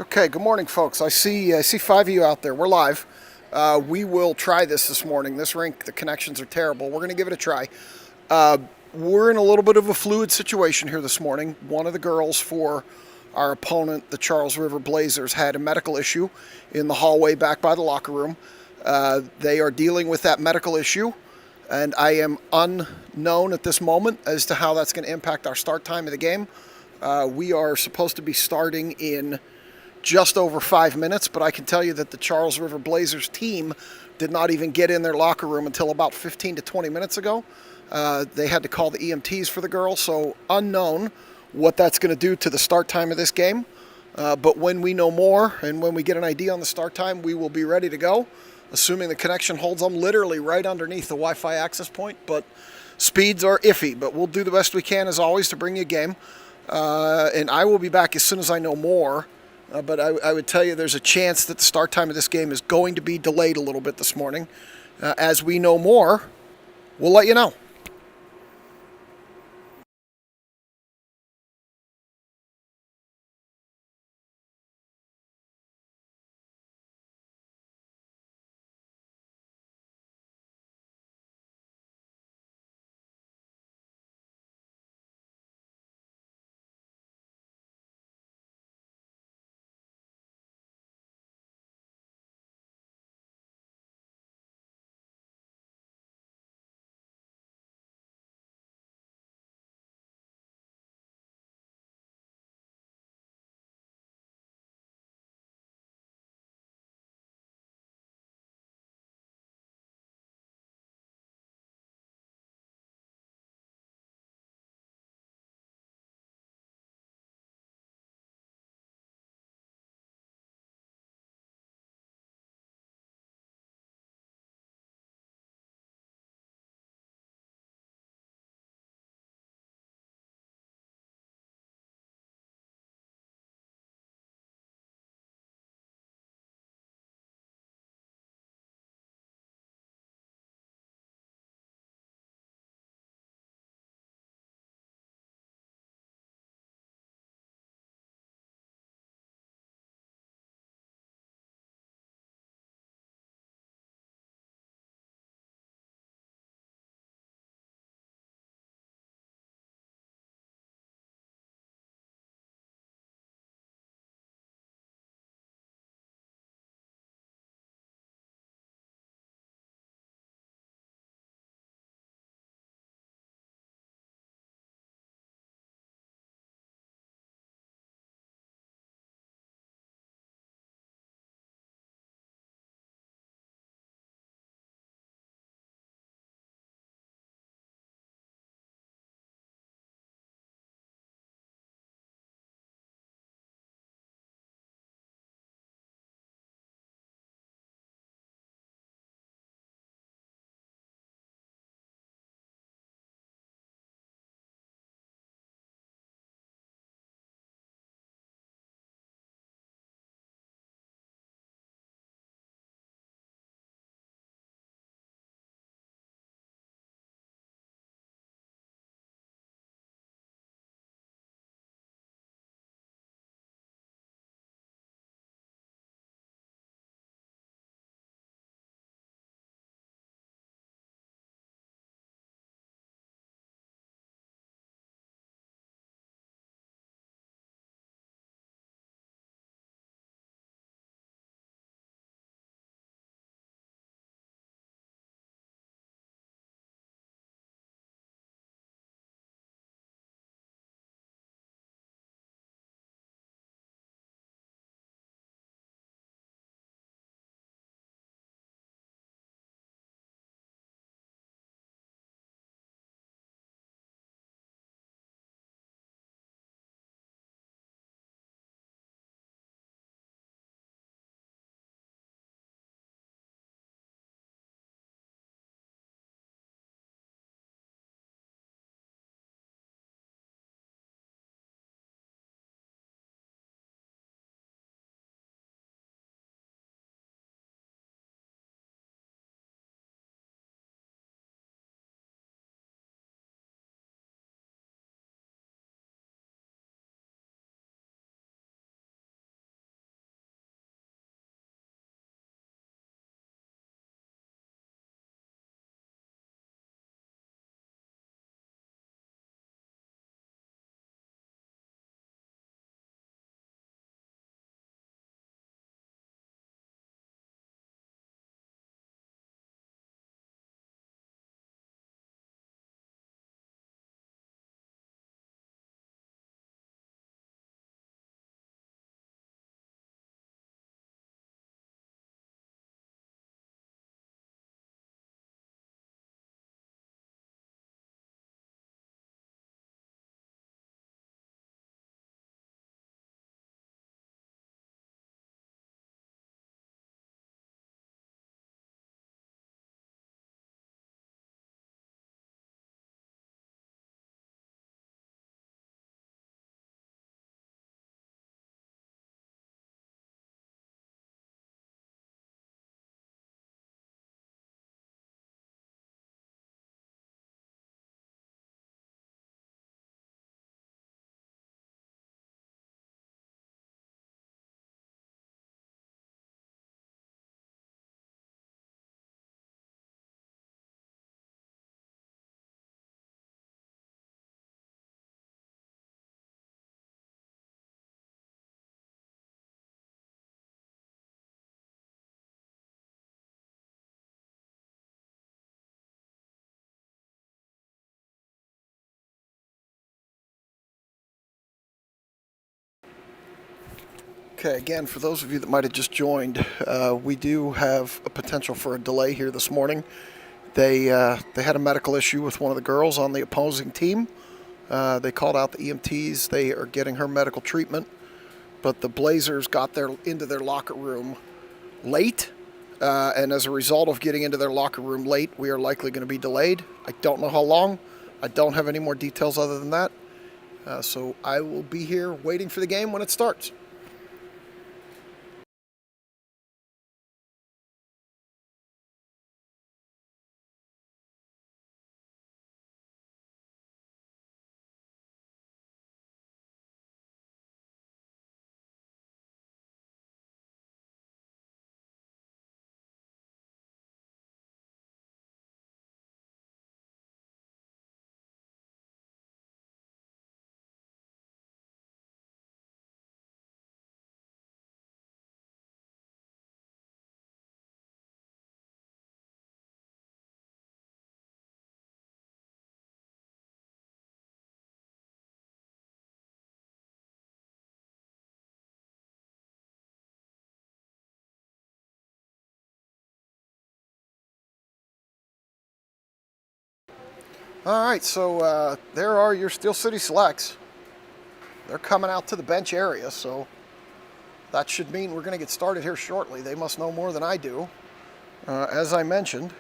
Okay, good morning, folks. I see five of you out there. We're live. We will try this morning. This rink, the connections are terrible. We're going to give it a try. Uh, we're in a little bit of a fluid situation here this morning. One of the girls for our opponent, the Charles River Blazers, had a medical issue in the hallway back by the locker room. They are dealing with that medical issue, and I am unknown at this moment as to how that's going to impact our start time of the game. We are supposed to be starting in just over 5 minutes, but I can tell you that the Charles River Blazers team did not even get in their locker room until about 15 to 20 minutes ago. They had to call the EMTs for the girl, so unknown what that's going to do to the start time of this game. But when we know more and when we get an idea on the start time, we will be ready to go, assuming the connection holds. I'm literally right underneath the Wi-Fi access point, but speeds are iffy. But we'll do the best we can, as always, to bring you a game. And I will be back as soon as I know more. But I would tell you there's a chance that the start time of this game is going to be delayed a little bit this morning. As we know more, we'll let you know. Okay, again, for those of you that might have just joined, we do have a potential for a delay here this morning. They had a medical issue with one of the girls on the opposing team. They called out the EMTs. They are getting her medical treatment, but the Blazers got into their locker room late, and as a result of getting into their locker room late, we are likely going to be delayed. I don't know how long. I don't have any more details other than that. So I will be here waiting for the game when it starts. All right, so there are your Steel City Selects. They're coming out to the bench area, so that should mean we're going to get started here shortly. They must know more than I do. As I mentioned,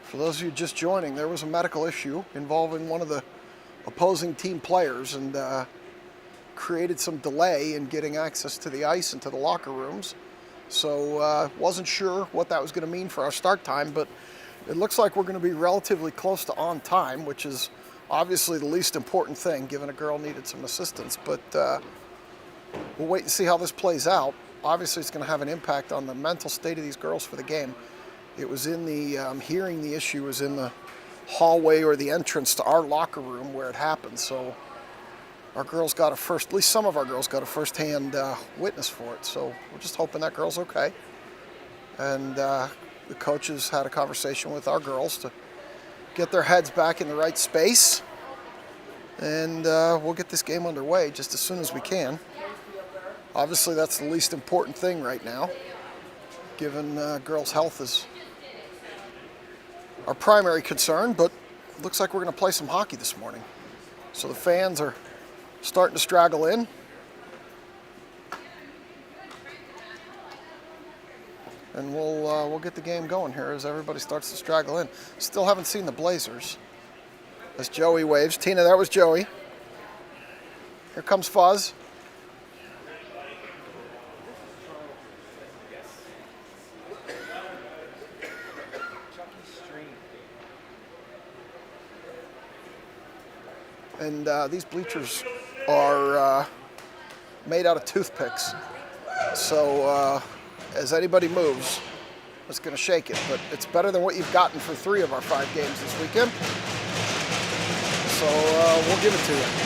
for those of you just joining, there was a medical issue involving one of the opposing team players and created some delay in getting access to the ice and to the locker rooms. So wasn't sure what that was going to mean for our start time, but it looks like we're going to be relatively close to on time, which is obviously the least important thing, given a girl needed some assistance. But we'll wait and see how this plays out. Obviously, it's going to have an impact on the mental state of these girls for the game. It was in the, hearing the issue was in the hallway or the entrance to our locker room where it happened. So our girls got at least some of our girls got a first-hand witness for it. So we're just hoping that girl's okay. And the coaches had a conversation with our girls to get their heads back in the right space. And we'll get this game underway just as soon as we can. Obviously, that's the least important thing right now, given girls' health is our primary concern, but it looks like we're going to play some hockey this morning. So the fans are starting to straggle in. And we'll get the game going here as everybody starts to straggle in. Still haven't seen the Blazers. As Joey waves. Tina, that was Joey. Here comes Fuzz. And these bleachers are made out of toothpicks. So as anybody moves, it's going to shake it. But it's better than what you've gotten for 3 of our 5 games this weekend. So we'll give it to you.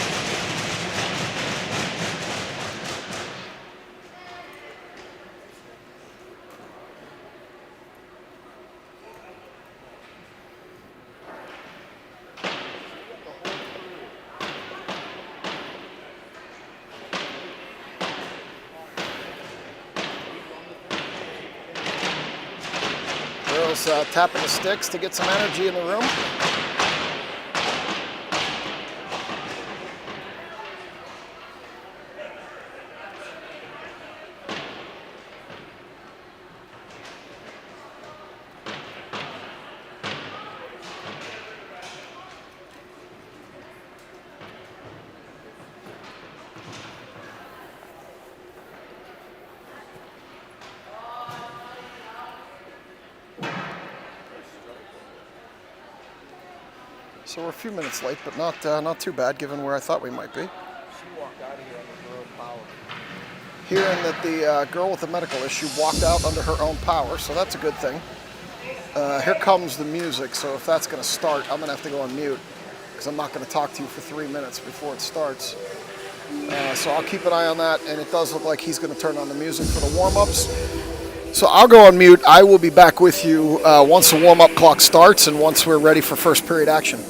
Girls tapping the sticks to get some energy in the room. So we're a few minutes late, but not too bad given where I thought we might be. She walked out of here under her own power. Hearing that the girl with the medical issue walked out under her own power, so that's a good thing. Here comes the music, so if that's going to start, I'm going to have to go on mute because I'm not going to talk to you for 3 minutes before it starts. So I'll keep an eye on that, and it does look like he's going to turn on the music for the warm-ups. So I'll go on mute. I will be back with you once the warm-up clock starts and once we're ready for first period action.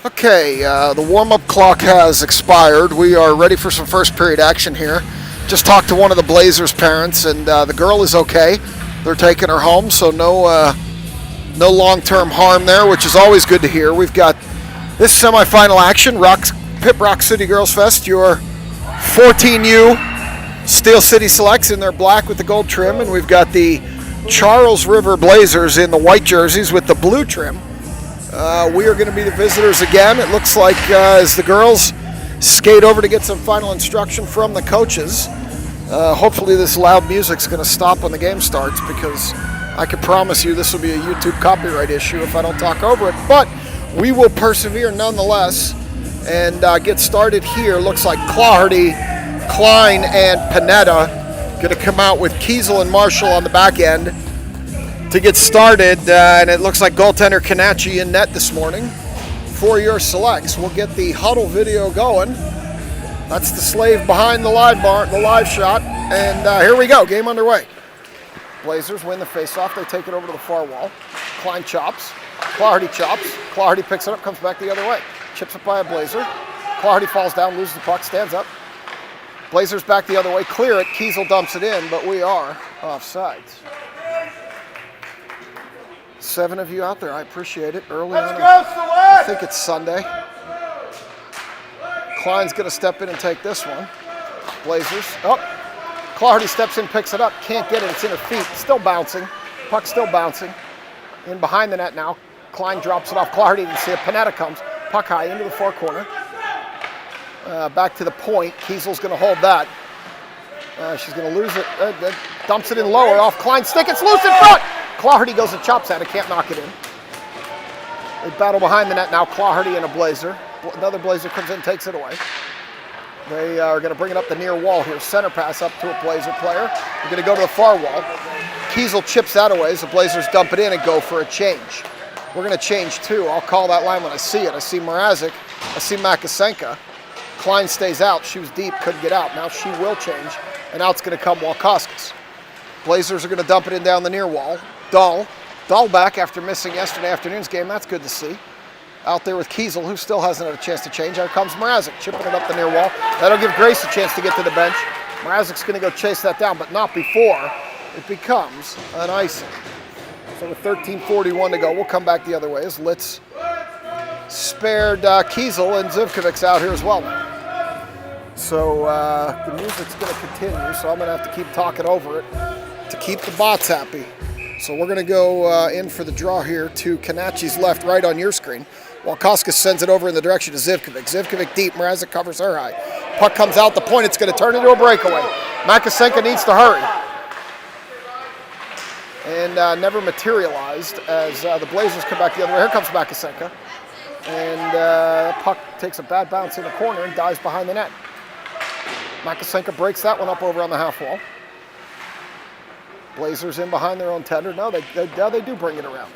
Okay, the warm-up clock has expired. We are ready for some first period action here. Just talked to one of the Blazers' parents, and the girl is okay. They're taking her home, so no long-term harm there, which is always good to hear. We've got this semifinal action, Pip Rock City Girls Fest, your 14U Steel City Selects in their black with the gold trim, and we've got the Charles River Blazers in the white jerseys with the blue trim. We are going to be the visitors again. It looks like as the girls skate over to get some final instruction from the coaches. Hopefully this loud music's going to stop when the game starts, because I can promise you this will be a YouTube copyright issue if I don't talk over it. But we will persevere nonetheless and get started here. Looks like Claherty, Klein, and Panetta going to come out with Kiesel and Marshall on the back end to get started, and it looks like goaltender Kanachi in net this morning for your selects. We'll get the huddle video going. That's the slave behind the live shot, and here we go. Game underway. Blazers win the faceoff. They take it over to the far wall. Klein chops. Claherty chops. Claherty picks it up, comes back the other way. Chips it by a Blazer. Claherty falls down, loses the puck, stands up. Blazers back the other way. Clear it. Kiesel dumps it in, but we are offsides. 7 of you out there, I appreciate it. Early on, I think it's Sunday. Klein's going to step in and take this one. Blazers. Oh, Claherty steps in, picks it up. Can't get it. It's in her feet. Still bouncing. Puck still bouncing. In behind the net now. Klein drops it off. Claherty didn't see it. Panetta comes. Puck high into the far corner. Back to the point. Kiesel's going to hold that. She's going to lose it. Dumps it in lower off Klein's stick. It's loose in front. Claherty goes and chops at it, can't knock it in. They battle behind the net now, Claherty and a Blazer. Another Blazer comes in, takes it away. They are going to bring it up the near wall here. Center pass up to a Blazer player. They're going to go to the far wall. Kiesel chips that away as the Blazers dump it in and go for a change. We're going to change too. I'll call that line when I see it. I see Mrazek. I see Makasenka. Klein stays out. She was deep, couldn't get out. Now she will change, and out's going to come Walkoskis. Blazers are going to dump it in down the near wall. Dahl back after missing yesterday afternoon's game. That's good to see. Out there with Kiesel, who still hasn't had a chance to change. Here comes Mrazek, chipping it up the near wall. That'll give Grace a chance to get to the bench. Mrazek's going to go chase that down, but not before it becomes an icing. So with 13:41 to go, we'll come back the other way as Litz spared Kiesel, and Zivkovic's out here as well. So the music's going to continue, so I'm going to have to keep talking over it to keep the bots happy. So we're going to go in for the draw here to Kanachi's left, right on your screen. Walkoskis sends it over in the direction of Zivkovic. Zivkovic deep. Mrazek covers her high. Puck comes out the point. It's going to turn into a breakaway. Makasenka needs to hurry. And never materialized as the Blazers come back the other way. Here comes Makasenka. And puck takes a bad bounce in the corner and dives behind the net. Makasenka breaks that one up over on the half wall. Blazers in behind their own tender. No, they do bring it around.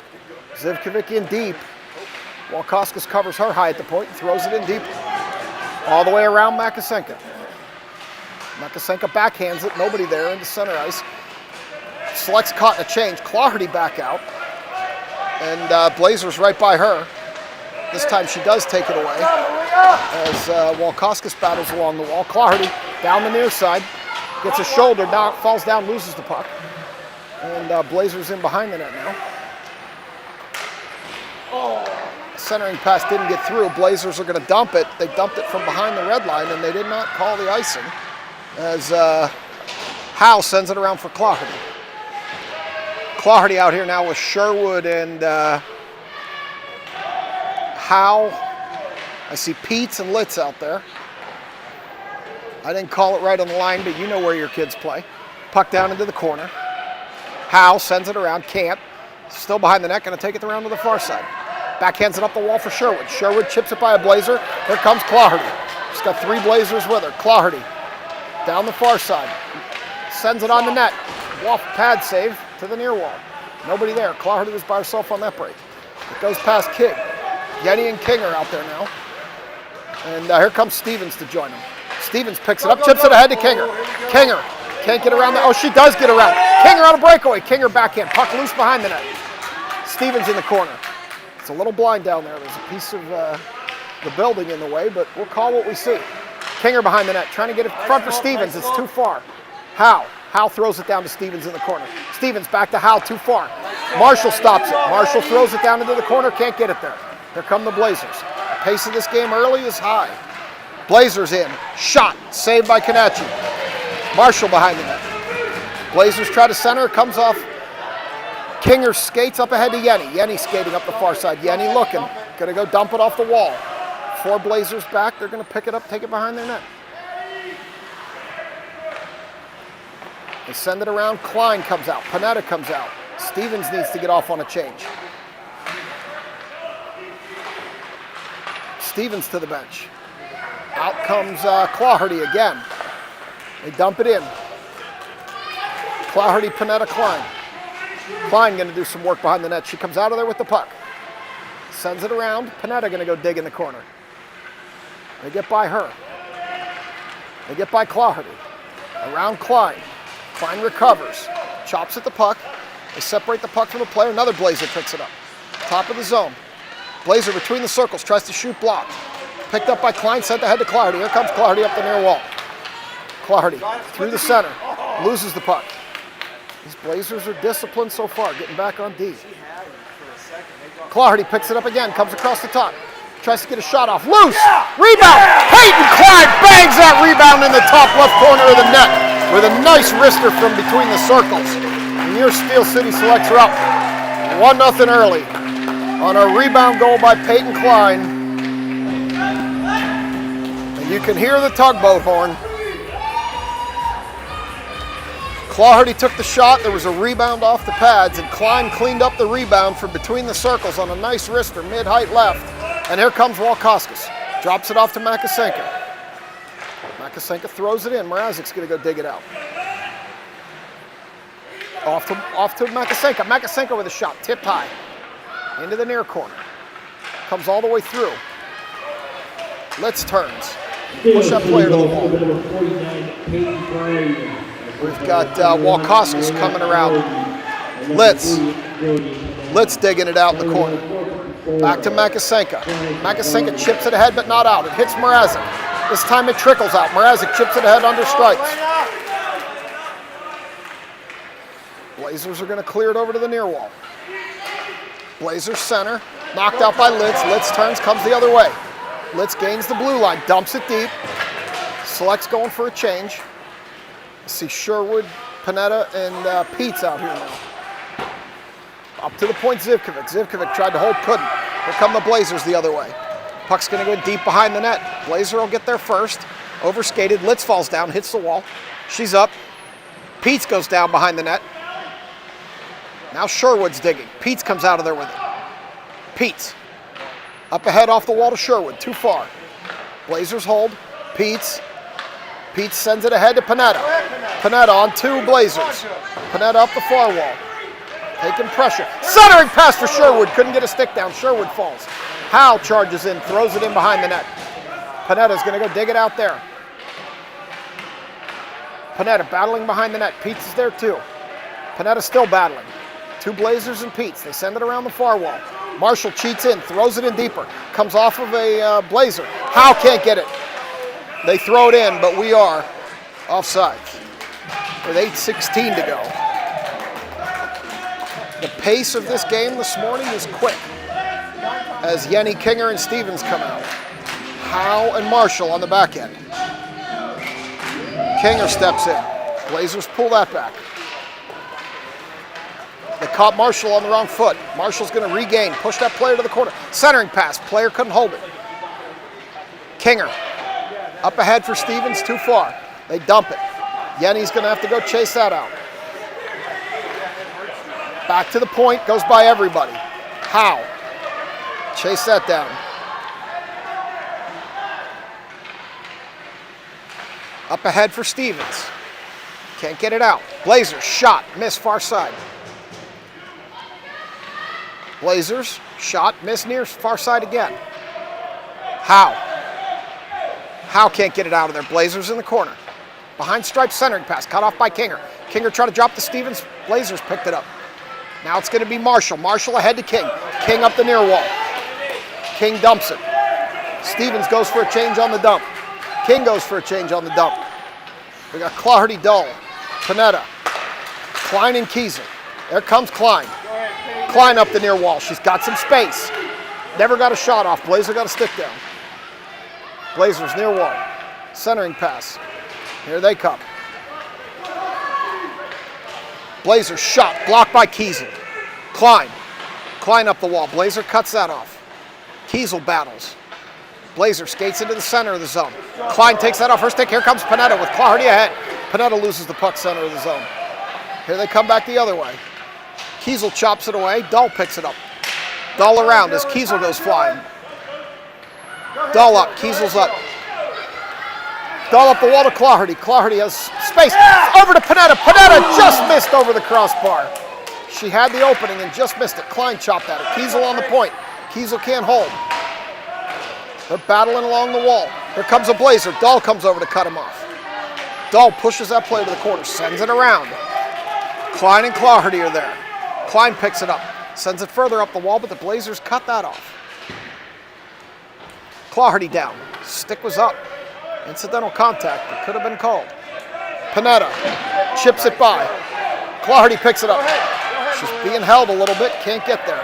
Zivkovic in deep. Walkoskis covers her high at the point and throws it in deep. All the way around Makasenka. Makasenka backhands it. Nobody there in the center ice. Selects caught in a change. Claherty back out. And Blazers right by her. This time she does take it away. As Walkoskis battles along the wall. Claherty down the near side. Gets a shoulder, now falls down, loses the puck. And Blazers in behind the net now. Centering pass didn't get through. Blazers are going to dump it. They dumped it from behind the red line, and they did not call the icing. As Howe sends it around for Claherty. Claherty out here now with Sherwood and Howe. I see Peets and Litz out there. I didn't call it right on the line, but you know where your kids play. Puck down into the corner. Howe sends it around, can't. Still behind the net, going to take it around to the far side. Backhands it up the wall for Sherwood. Sherwood chips it by a Blazer. Here comes Claherty. She's got 3 Blazers with her. Claherty down the far side. Sends it on the net. Wall pad save to the near wall. Nobody there. Claherty was by herself on that break. It goes past King. Yenny and King are out there now. And here comes Stevens to join him. Stevens picks it up, chips it ahead to Kinger. Kinger can't get around that. Oh, she does get around. Kinger on a breakaway. Kinger backhand. Puck loose behind the net. Stevens in the corner. It's a little blind down there. There's a piece of the building in the way, but we'll call what we see. Kinger behind the net, trying to get it front for Stevens. It's too far. Howe throws it down to Stevens in the corner. Stevens back to Howe, too far. Marshall stops it. Marshall throws it down into the corner, can't get it there. Here come the Blazers. The pace of this game early is high. Blazers in, shot, saved by Kanachi. Marshall behind the net. Blazers try to center, comes off. Kinger skates up ahead to Yenny. Yenny skating up the far side. Yenny looking, gonna go dump it off the wall. 4 Blazers back, they're gonna pick it up, take it behind their net. They send it around, Klein comes out, Panetta comes out. Stevens needs to get off on a change. Stevens to the bench. Out comes Clawherty again. They dump it in. Clawherty, Panetta, Klein. Klein gonna do some work behind the net. She comes out of there with the puck. Sends it around, Panetta gonna go dig in the corner. They get by her. They get by Clawherty. Around Klein. Klein recovers. Chops at the puck. They separate the puck from the player. Another Blazer picks it up. Top of the zone. Blazer between the circles. Tries to shoot, blocked. Picked up by Klein, sent ahead to Clawherty. Here comes Clawherty up the near wall. Clawherty through the center. Loses the puck. These Blazers are disciplined so far, getting back on D. Clawherty picks it up again, comes across the top. Tries to get a shot off. Loose! Rebound! Peyton Klein bangs that rebound in the top left corner of the net with a nice wrister from between the circles. And your Steel City Selects are up 1-0 early on a rebound goal by Peyton Klein. And you can hear the tugboat horn. Clawherty took the shot, there was a rebound off the pads, and Klein cleaned up the rebound from between the circles on a nice wrister, mid-height left. And here comes Walkoskis. Drops it off to Makasenka. Makasenka throws it in. Mrazek's going to go dig it out. Off to Makasenka. Makasenka with a shot, tipped high. Into the near corner. Comes all the way through. Litz turns. Push that player to the wall. We've got Walkoskis coming around. Litz digging it out in the corner. Back to Makasenka. Makasenka chips it ahead, but not out. It hits Mrazek. This time it trickles out. Mrazek chips it ahead under strikes. Blazers are going to clear it over to the near wall. Blazers center. Knocked out by Litz. Litz turns, comes the other way. Litz gains the blue line, dumps it deep. Selects going for a change. See Sherwood, Panetta, and Pete's out here now. Up to the point, Zivkovic. Zivkovic tried to hold, couldn't. Here come the Blazers the other way. Puck's going to go deep behind the net. Blazer will get there first. Overskated. Litz falls down, hits the wall. She's up. Pete's goes down behind the net. Now Sherwood's digging. Pete's comes out of there with it. Pete's up ahead off the wall to Sherwood. Too far. Blazers hold. Pete's sends it ahead to Panetta. Panetta on 2 Blazers. Panetta up the far wall. Taking pressure. Centering pass for Sherwood. Couldn't get a stick down. Sherwood falls. Howe charges in. Throws it in behind the net. Panetta's going to go dig it out there. Panetta battling behind the net. Pete's is there too. Panetta still battling. 2 Blazers and Pete's. They send it around the far wall. Marshall cheats in. Throws it in deeper. Comes off of a Blazer. Howe can't get it. They throw it in, but we are offside with 8:16 to go. The pace of this game this morning is quick as Yenny, Kinger, and Stevens come out. Howe and Marshall on the back end. Kinger steps in. Blazers pull that back. They caught Marshall on the wrong foot. Marshall's going to regain, push that player to the corner. Centering pass, player couldn't hold it. Kinger. Up ahead for Stevens, too far. They dump it. Yenny's going to have to go chase that out. Back to the point, goes by everybody. Howe. Chase that down. Up ahead for Stevens. Can't get it out. Blazers, shot, miss far side. Blazers, shot, miss near far side again. Howe. Howe can't get it out of there. Blazers in the corner. Behind stripe, centering pass, cut off by Kinger. Kinger tried to drop to Stevens. Blazers picked it up. Now it's going to be Marshall. Marshall ahead to King. King up the near wall. King dumps it. Stevens goes for a change on the dump. King goes for a change on the dump. We got Claherty, Dull, Panetta, Klein, and Kiesel. There comes Klein. Klein up the near wall. She's got some space. Never got a shot off. Blazer got a stick down. Blazers near wall. Centering pass. Here they come. Blazer shot. Blocked by Kiesel. Klein. Klein up the wall. Blazer cuts that off. Kiesel battles. Blazer skates into the center of the zone. Klein takes that off her stick. Here comes Panetta with Claherty ahead. Panetta loses the puck center of the zone. Here they come back the other way. Kiesel chops it away. Dull picks it up. Dull around as Kiesel goes flying. Dull up. Kiesel's up. Dull up the wall to Claherty. Claherty has space. Over to Panetta. Panetta just missed over the crossbar. She had the opening and just missed it. Klein chopped at it. Kiesel on the point. Kiesel can't hold. They're battling along the wall. Here comes a Blazer. Dull comes over to cut him off. Dull pushes that play to the corner. Sends it around. Klein and Claherty are there. Klein picks it up. Sends it further up the wall, but the Blazers cut that off. Claherty down. Stick was up. Incidental contact. It could have been called. Panetta chips it by. Claherty picks it up. She's being held a little bit. Can't get there.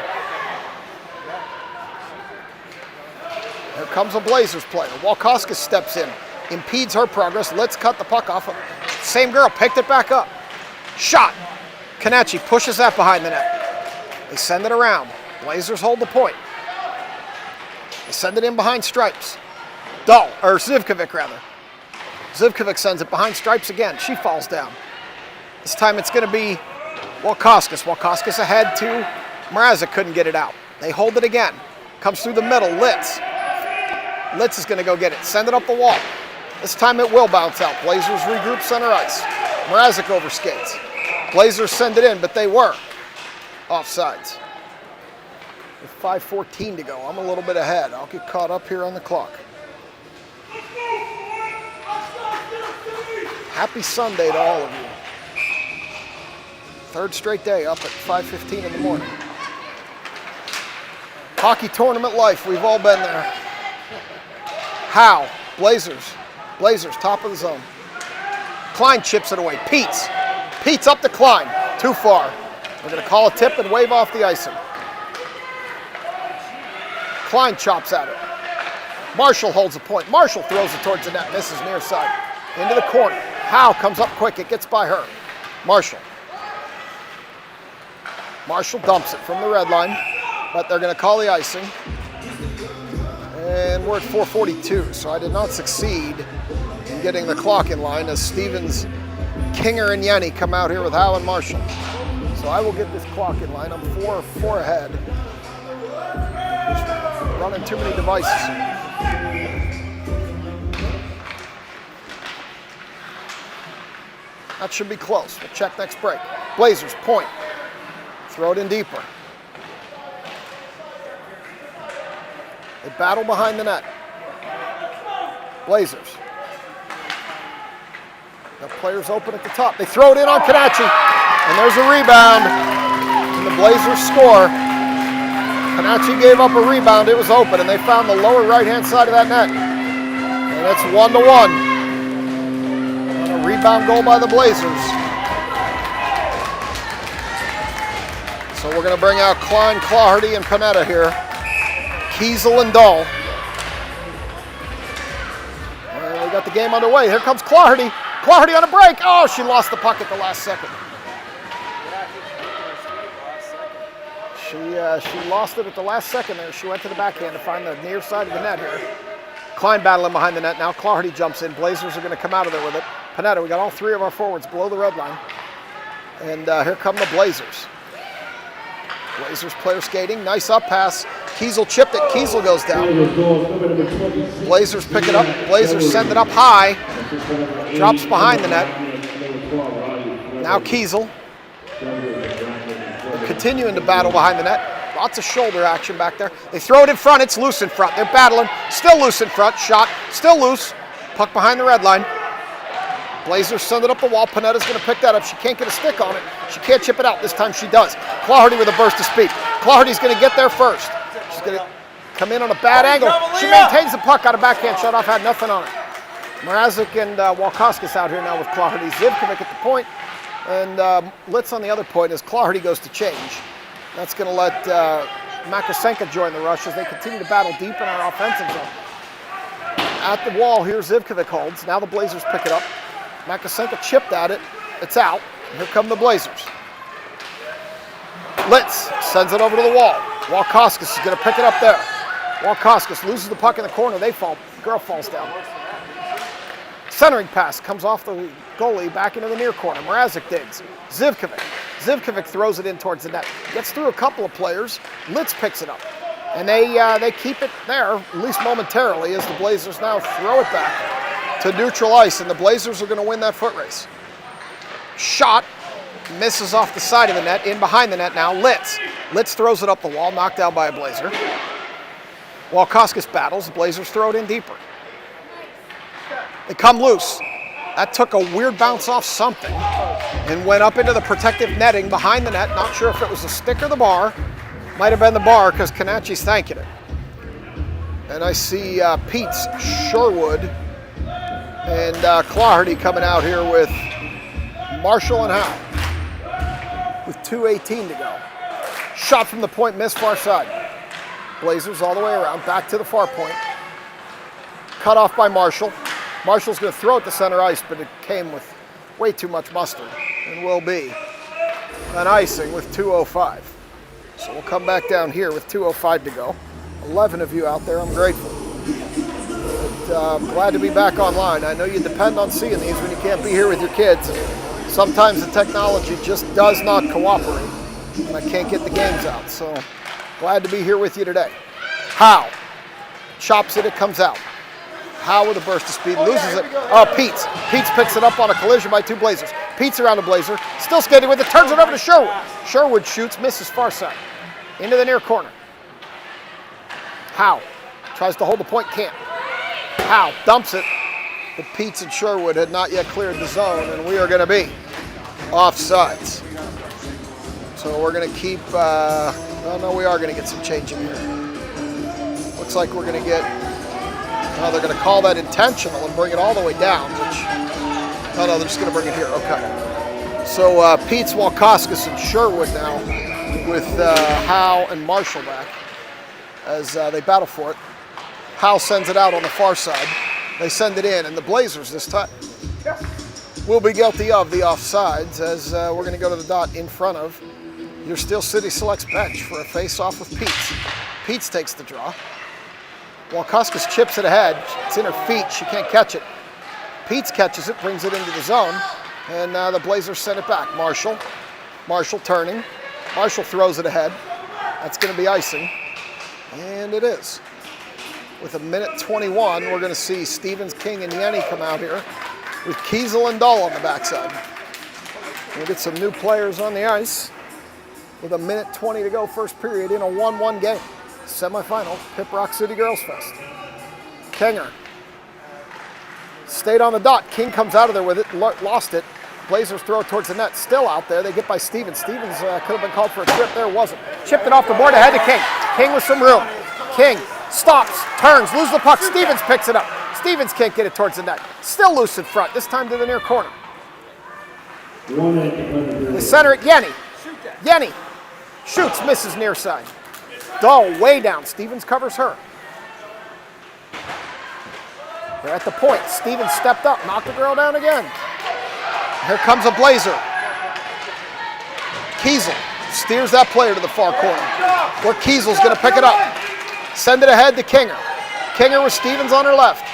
Here comes a Blazers player. Walkoskis steps in. Impedes her progress. Let's cut the puck off. Same girl picked it back up. Shot. Kanachi pushes that behind the net. They send it around. Blazers hold the point. They send it in behind stripes. Zivkovic rather. Zivkovic sends it behind stripes again. She falls down. This time it's going to be Walkoskis. Walkoskis ahead to Mrazek, couldn't get it out. They hold it again. Comes through the middle. Litz. Litz is going to go get it. Send it up the wall. This time it will bounce out. Blazers regroup center ice. Mrazek overskates. Blazers send it in, but they were offsides. With 5:14 to go, I'm a little bit ahead. I'll get caught up here on the clock. Happy Sunday to all of you. Third straight day up at 5:15 in the morning. Hockey tournament life, we've all been there. Howe, Blazers. Blazers, top of the zone. Klein chips it away. Pete's up to Klein. Too far. We're going to call a tip and wave off the icing. Klein chops at it. Marshall holds the point. Marshall throws it towards the net. Misses near side. Into the corner. Howe comes up quick. It gets by her. Marshall. Marshall dumps it from the red line, but they're going to call the icing. And we're at 4:42, so I did not succeed in getting the clock in line as Stevens, Kinger, and Yanni come out here with Howe and Marshall. So I will get this clock in line. I'm four ahead. Just running too many devices. That should be close. We'll check next break. Blazers, point. Throw it in deeper. They battle behind the net. Blazers. The players open at the top. They throw it in on Kanachi. And there's a rebound. And the Blazers score. Kanachi gave up a rebound. It was open, and they found the lower right-hand side of that net. And it's 1-1. And a rebound goal by the Blazers. So we're going to bring out Klein, Claherty, and Panetta here. Kiesel and Dull. And we got the game underway. Here comes Claherty. Claherty on a break. Oh, she lost the puck at the last second. She lost it at the last second there. She went to the backhand to find the near side of the net here. Klein battling behind the net. Now Claherty jumps in. Blazers are going to come out of there with it. Panetta, we got all three of our forwards below the red line. And here come the Blazers. Blazers player skating. Nice up pass. Kiesel chipped it. Kiesel goes down. Blazers pick it up. Blazers send it up high. Drops behind the net. Now Kiesel. They're continuing to battle behind the net. Lots of shoulder action back there. They throw it in front. It's loose in front. They're battling. Still loose in front. Shot. Still loose. Puck behind the red line. Blazers send it up the wall. Panetta's going to pick that up. She can't get a stick on it. She can't chip it out. This time she does. Claherty with a burst of speed. Claherty's going to get there first. She's going to come in on a bad angle. She maintains the puck, got a backhand shut off, had nothing on it. Mrazek and Walkoskis out here now with Clardy. Zivkovic at the point, and Litz on the other point as Clardy goes to change. That's going to let Makasenka join the rush as they continue to battle deep in our offensive zone. At the wall here, Zivkovic holds. Now the Blazers pick it up. Makasenka chipped at it. It's out. Here come the Blazers. Litz sends it over to the wall. Walkoskis is going to pick it up there. Walkoskis loses the puck in the corner. They fall. The girl falls down. Centering pass comes off the goalie back into the near corner. Mrazek digs. Zivkovic. Zivkovic throws it in towards the net. Gets through a couple of players. Litz picks it up. And they keep it there, at least momentarily, as the Blazers now throw it back to neutral ice. And the Blazers are going to win that foot race. Shot. Misses off the side of the net. In behind the net now. Litz. Litz throws it up the wall. Knocked down by a Blazer. Walkoskis battles. The Blazers throw it in deeper. They come loose. That took a weird bounce off something and went up into the protective netting behind the net. Not sure if it was the stick or the bar. Might have been the bar because Kanachi's thanking it. And I see Pete's Sherwood and Clardy coming out here with Marshall and Howe with 2:18 to go. Shot from the point, missed far side. Blazers all the way around, back to the far point. Cut off by Marshall. Marshall's going to throw it to center ice, but it came with way too much mustard and will be an icing with 2:05. So we'll come back down here with 2:05 to go. 11 of you out there, I'm grateful. But, I'm glad to be back online. I know you depend on seeing these when you can't be here with your kids. Sometimes the technology just does not cooperate, and I can't get the games out. So glad to be here with you today. Howe chops it, it comes out. Howe with a burst of speed, loses it. Oh, Pete's picks it up on a collision by two Blazers. Pete's around a Blazer, still skating with it, turns it over to Sherwood. Sherwood shoots, misses far side. Into the near corner. Howe tries to hold the point, can't. Howe dumps it, but Pete's and Sherwood had not yet cleared the zone, and we are going to be offsides. So we're going to keep, oh no, we are going to get some change in here. Looks like we're going to get, oh, they're going to call that intentional and bring it all the way down, which, oh no, they're just going to bring it here, okay. So Pete's, Walkoskis, and Sherwood now with Howe and Marshall back as they battle for it. Howe sends it out on the far side. They send it in, and the Blazers this time will be guilty of the offsides as we're going to go to the dot in front of your Steel City Selects bench for a face-off with Pete's. Pete's takes the draw. Walkoskis chips it ahead. It's in her feet. She can't catch it. Pete's catches it, brings it into the zone, and the Blazers send it back. Marshall turning. Marshall throws it ahead. That's going to be icing, and it is. With a minute 21, we're going to see Stevens, King, and Yenny come out here with Kiesel and Dahl on the backside. We'll get some new players on the ice with a minute 20 to go first period in a 1-1 game. Semifinal, Pip Rock City Girls Fest. Kenger stayed on the dot. King comes out of there with it, lost it. Blazers throw it towards the net, still out there. They get by Stevens. Stevens could have been called for a trip there, wasn't. Chipped it off the board ahead to King. King with some room. King stops, turns, loses the puck. Stevens picks it up. Stevens can't get it towards the net. Still loose in front, this time to the near corner. They center it, Yenny. Yenny shoots, misses near side. Dahl way down. Stevens covers her. They're at the point. Stevens stepped up, knocked the girl down again. Here comes a Blazer. Kiesel steers that player to the far corner, where Kiesel's going to pick it up. Send it ahead to Kinger. Kinger with Stevens on her left.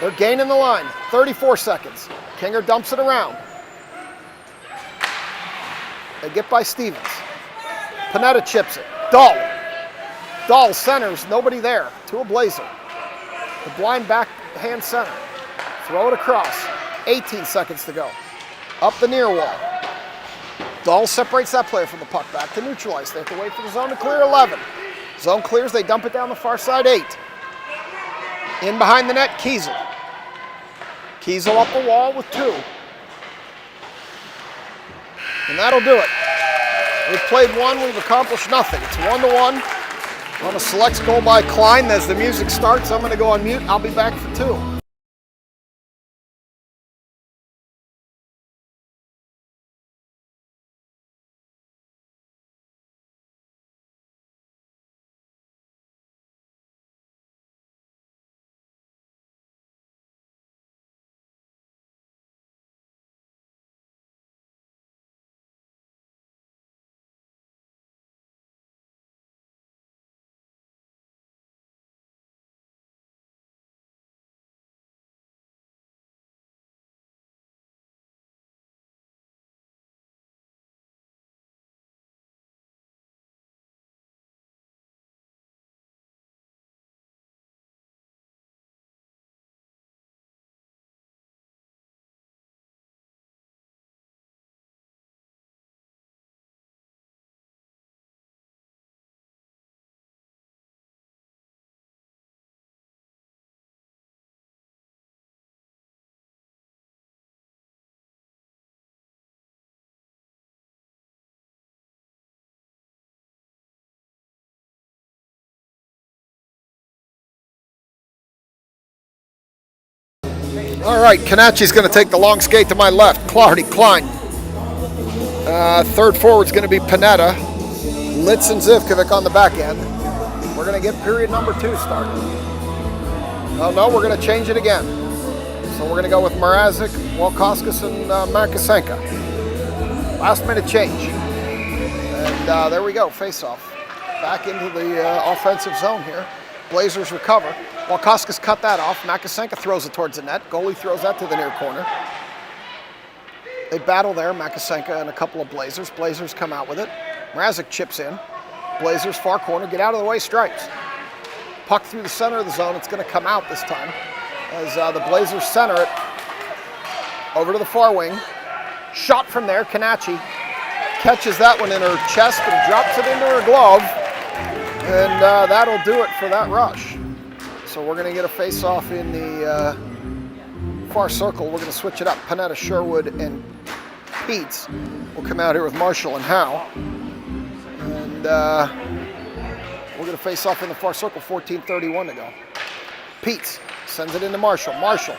They're gaining the line. 34 seconds. Kinger dumps it around. They get by Stevens. Panetta chips it. Dahl centers, nobody there, to a Blazer. The blind backhand center. Throw it across. 18 seconds to go. Up the near wall. Dahl separates that player from the puck back to neutralize. They have to wait for the zone to clear. 11. Zone clears, they dump it down the far side. 8. In behind the net, Kiesel. Kiesel up the wall with 2. And that'll do it. We've played one, we've accomplished nothing. It's 1-1. On a selects goal by Klein. As the music starts, I'm going to go on mute. I'll be back for 2. All right, Kanachi's going to take the long skate to my left. Clardy, Klein. Third forward's going to be Panetta. Litz and Zivkovic on the back end. We're going to get period number 2 started. Oh no, we're going to change it again. So we're going to go with Mrazek, Walkauskas, and Makasenka. Last minute change. And there we go, face off. Back into the offensive zone here. Blazers recover. Walkauskas cut that off. Makasenka throws it towards the net. Goalie throws that to the near corner. They battle there, Makasenka and a couple of Blazers. Blazers come out with it. Mrazek chips in. Blazers far corner, get out of the way, strikes. Puck through the center of the zone. It's going to come out this time as the Blazers center it over to the far wing. Shot from there, Kanachi catches that one in her chest and drops it into her glove. And that'll do it for that rush. So we're going to get a face-off in the far circle. We're going to switch it up. Panetta, Sherwood, and Peets will come out here with Marshall and Howe. And we're going to face off in the far circle, 14:31 to go. Peets sends it into Marshall. Marshall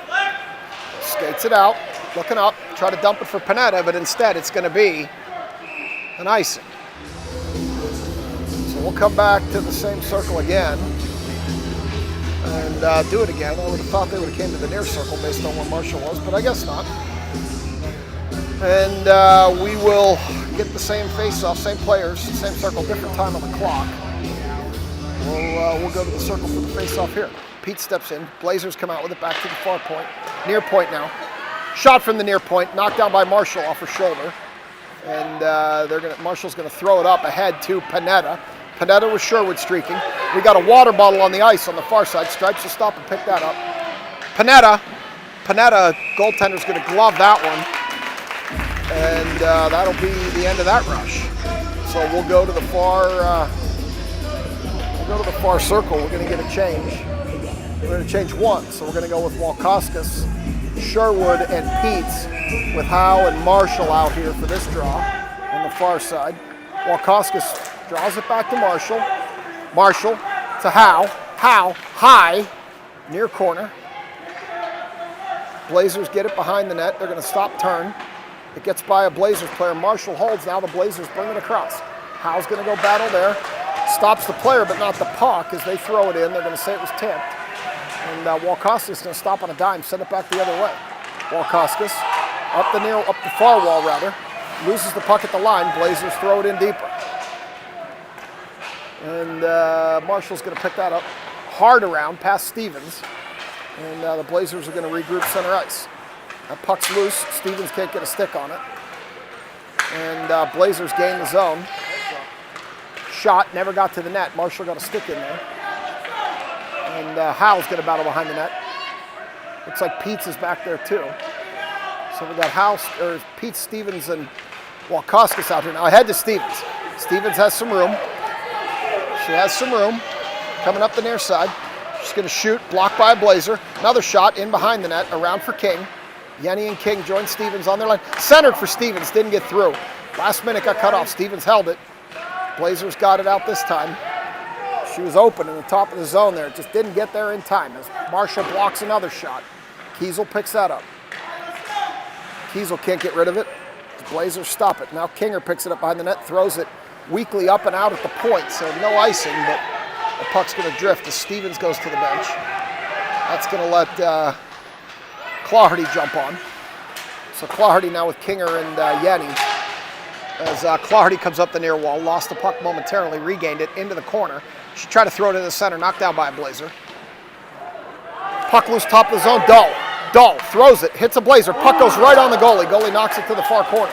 skates it out, looking up, try to dump it for Panetta, but instead it's going to be an icing. So we'll come back to the same circle again and do it again. I would have thought they would have came to the near circle based on where Marshall was, but I guess not. And we will get the same face-off, same players, same circle, different time on the clock. We'll go to the circle for the face-off here. Pete steps in. Blazers come out with it back to the far point. Near point now. Shot from the near point, knocked down by Marshall off her shoulder. And Marshall's going to throw it up ahead to Panetta. Panetta with Sherwood streaking. We got a water bottle on the ice on the far side. Stripes will stop and pick that up. Panetta, goaltender's going to glove that one. And that'll be the end of that rush. So we'll go to the far circle. We're going to get a change. We're going to change one. So we're going to go with Walkauskas, Sherwood, and Peets, with Howe and Marshall out here for this draw on the far side. Walkauskas draws it back to Marshall. Marshall to Howe. Howe high, near corner. Blazers get it behind the net. They're going to stop turn. It gets by a Blazers player. Marshall holds. Now the Blazers bring it across. Howe's going to go battle there. Stops the player, but not the puck as they throw it in. They're going to say it was tipped. And Walkauskas is going to stop on a dime, send it back the other way. Walkauskas up the far wall rather, loses the puck at the line. Blazers throw it in deeper. And Marshall's going to pick that up hard around past Stevens. And the Blazers are going to regroup center ice. That puck's loose. Stevens can't get a stick on it. And Blazers gain the zone. Shot, never got to the net. Marshall got a stick in there. And Howe's going to battle behind the net. Looks like Peets is back there too. So we got Pete, Stevens, and Walkauskas out here. Now ahead to Stevens. Stevens has some room. She has some room. Coming up the near side. She's going to shoot, blocked by a Blazer. Another shot in behind the net, around for King. Yenny and King join Stevens on their line. Centered for Stevens, didn't get through. Last minute got cut off. Stevens held it. Blazers got it out this time. She was open in the top of the zone there. Just didn't get there in time as Marshall blocks another shot. Kiesel picks that up. Kiesel can't get rid of it. The Blazers stop it. Now Kinger picks it up behind the net, throws it weakly up and out at the point, so no icing, but the puck's going to drift as Stevens goes to the bench. That's going to let Claherty jump on. So Claherty now with Kinger and Yenny. As Claherty comes up the near wall, lost the puck momentarily, regained it into the corner. She tried to throw it in the center, knocked down by a Blazer. Puck loose top of the zone, Dahl throws it, hits a Blazer. Puck goes right on the goalie. Goalie knocks it to the far corner.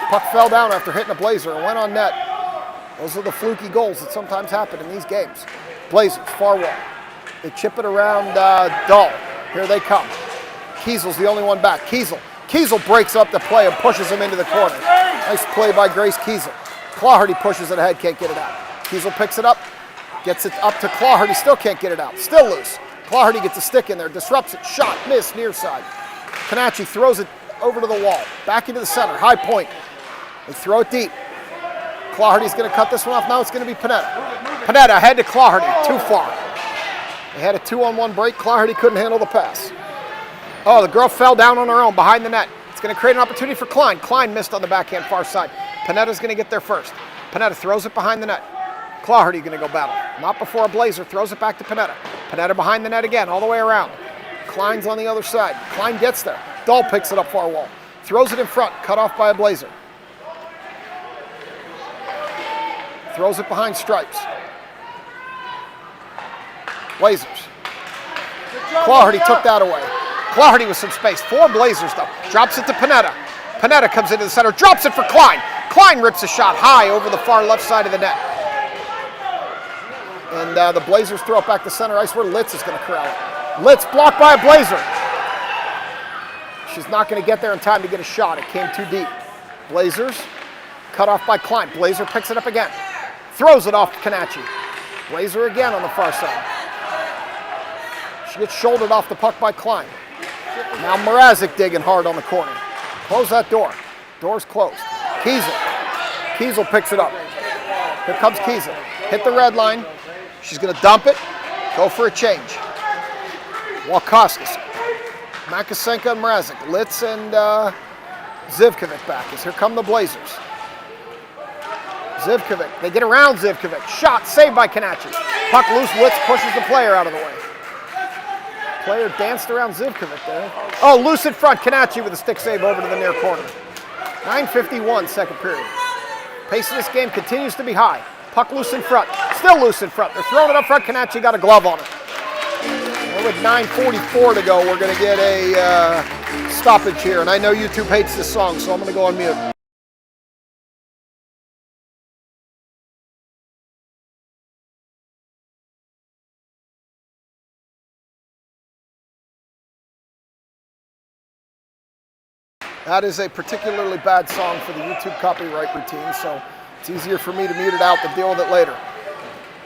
Puck fell down after hitting a Blazer and went on net. Those are the fluky goals that sometimes happen in these games. Blazers, far wall. They chip it around Dahl. Here they come. Kiesel's the only one back. Kiesel breaks up the play and pushes him into the corner. Nice play by Grace Kiesel. Claherty pushes it ahead, can't get it out. Kiesel picks it up, gets it up to Claherty, still can't get it out. Still loose. Claherty gets a stick in there, disrupts it, shot, miss, near side. Canacci throws it over to the wall, back into the center, high point. They throw it deep. Claherty's going to cut this one off. Now it's going to be Panetta. Panetta ahead to Claherty, too far. They had a 2-on-1 break. Claherty couldn't handle the pass. Oh, the girl fell down on her own behind the net. It's going to create an opportunity for Klein. Klein missed on the backhand far side. Panetta's going to get there first. Panetta throws it behind the net. Claherty going to go battle. Not before a Blazer. Throws it back to Panetta. Panetta behind the net again, all the way around. Klein's on the other side. Klein gets there. Dahl picks it up far wall. Throws it in front. Cut off by a Blazer. Throws it behind Stripes. Blazers. Claherty took that away. Claherty with some space. 4 Blazers though. Drops it to Panetta. Panetta comes into the center. Drops it for Klein. Klein rips a shot high over the far left side of the net. And the Blazers throw it back to center ice where Litz is going to corral it. Litz blocked by a Blazer. She's not going to get there in time to get a shot. It came too deep. Blazers cut off by Klein. Blazer picks it up again. Throws it off to Canacci. Blazer again on the far side. She gets shouldered off the puck by Klein. Now Mrazek digging hard on the corner. Close that door. Door's closed. Kiesel picks it up. Here comes Kiesel. Hit the red line. She's going to dump it. Go for a change. Walkoskis. Makasenka and Mrazek. Litz and Zivkovic back as here come the Blazers. Zivkovic. They get around Zivkovic. Shot saved by Canacci. Puck loose. Litz pushes the player out of the way. Player danced around Zivkovic there. Oh, loose in front. Canacci with a stick save over to the near corner. 9:51 second period. Pace of this game continues to be high. Puck loose in front. Still loose in front. They're throwing it up front. Canacci got a glove on it. And with 9:44 to go, we're going to get a stoppage here. And I know YouTube hates this song, so I'm going to go on mute. That is a particularly bad song for the YouTube copyright routine, so it's easier for me to mute it out than deal with it later.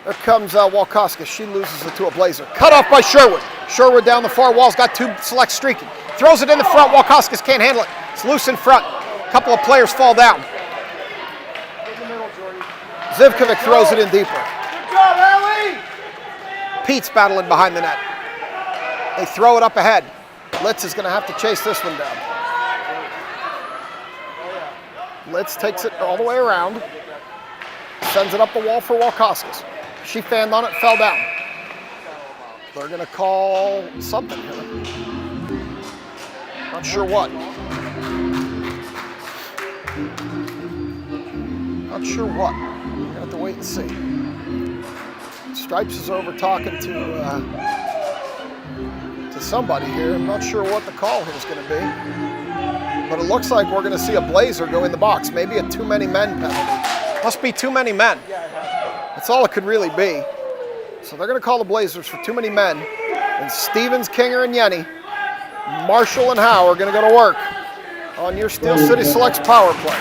There comes Walkoskis. She loses it to a Blazer. Cut off by Sherwood. Sherwood down the far wall's got 2 selects streaking. Throws it in the front. Walkoskis can't handle it. It's loose in front. A couple of players fall down. Zivkovic throws it in deeper. Pete's battling behind the net. They throw it up ahead. Litz is going to have to chase this one down. Litz takes it all the way around, sends it up the wall for Walkoskis. She fanned on it, fell down. They're going to call something here. Not sure what. Not sure what. We're going to have to wait and see. Stripes is over talking to somebody here. I'm not sure what the call here is going to be. But it looks like we're going to see a Blazer go in the box. Maybe a too many men penalty. Must be too many men. That's all it could really be. So they're going to call the Blazers for too many men. And Stevens, Kinger, and Yenny, Marshall, and Howe are going to go to work on your Steel City Selects power play.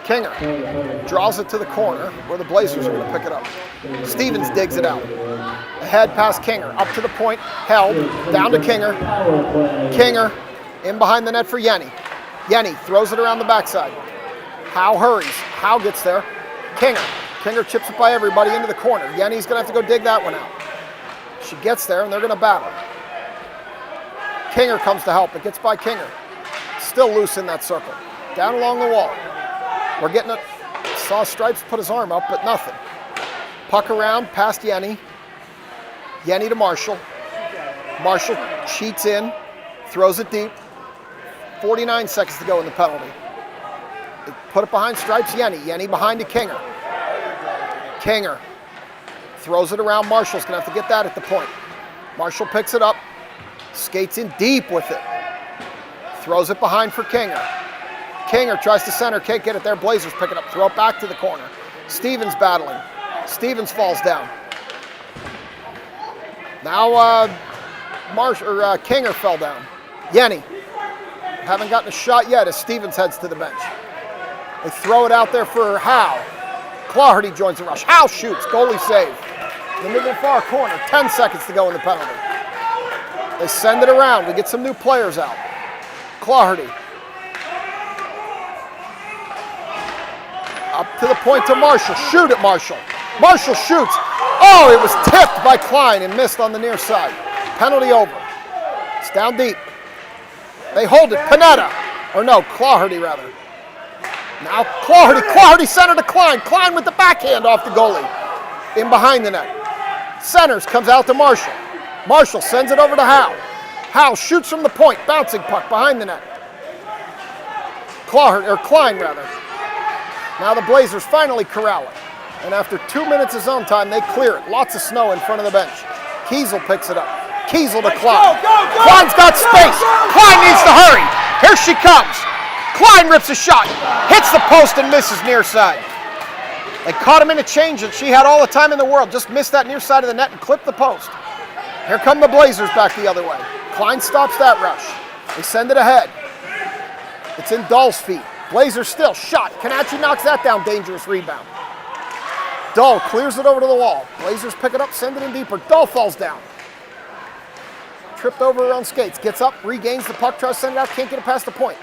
Kinger draws it to the corner where the Blazers are going to pick it up. Stevens digs it out. Ahead past Kinger, up to the point, held, down to Kinger. Kinger in behind the net for Yenny. Yenny throws it around the backside. Howe hurries. Howe gets there. Kinger. Kinger chips it by everybody into the corner. Yenny's going to have to go dig that one out. She gets there, and they're going to battle. Kinger comes to help. It gets by Kinger. Still loose in that circle. Down along the wall. We're getting it. Saw Stripes put his arm up, but nothing. Puck around past Yenny. Yenny to Marshall. Marshall cheats in. Throws it deep. 49 seconds to go in the penalty. They put it behind Stripes. Yenny. Yenny behind to Kinger. Kinger throws it around. Marshall's going to have to get that at the point. Marshall picks it up. Skates in deep with it. Throws it behind for Kinger. Kinger tries to center. Can't get it there. Blazers pick it up. Throw it back to the corner. Stevens battling. Stevens falls down. Now Kinger fell down. Yenny. Haven't gotten a shot yet as Stevens heads to the bench. They throw it out there for Howe. Claherty joins the rush. Howe shoots. Goalie save. In the middle far corner. 10 seconds to go in the penalty. They send it around. We get some new players out. Claherty. Up to the point to Marshall. Shoot at Marshall. Marshall shoots. Oh, it was tipped by Klein and missed on the near side. Penalty over. It's down deep. They hold it. Panetta. Or no, Claherty rather. Now Claherty. Claherty center to Klein. Klein with the backhand off the goalie. In behind the net. Centers. Comes out to Marshall. Marshall sends it over to Howe. Howe shoots from the point. Bouncing puck behind the net. Klein rather. Now the Blazers finally corral it. And after 2 minutes of zone time, they clear it. Lots of snow in front of the bench. Kiesel picks it up. Kiesel to Klein. Klein's got space. Klein needs to hurry. Here she comes. Klein rips a shot. Hits the post and misses near side. They caught him in a change and she had all the time in the world. Just missed that near side of the net and clipped the post. Here come the Blazers back the other way. Klein stops that rush. They send it ahead. It's in Dahl's feet. Blazers still. Shot. Kanachi knocks that down. Dangerous rebound. Dahl clears it over to the wall. Blazers pick it up, send it in deeper. Dahl falls down. Tripped over her own skates. Gets up, regains the puck, tries to send it out, can't get it past the point.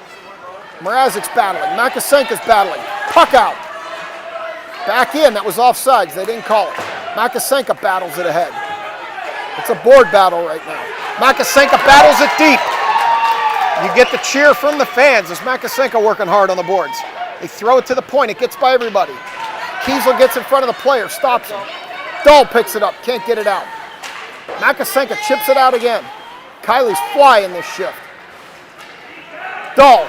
Mrazek's battling. Makasenka's battling. Puck out. Back in. That was offsides. They didn't call it. Makasenka battles it ahead. It's a board battle right now. Makasenka battles it deep. You get the cheer from the fans as Makasenka working hard on the boards. They throw it to the point. It gets by everybody. Kiesel gets in front of the player, stops him. Dahl picks it up, can't get it out. Makasenka chips it out again. Kylie's flying this shift. Dahl.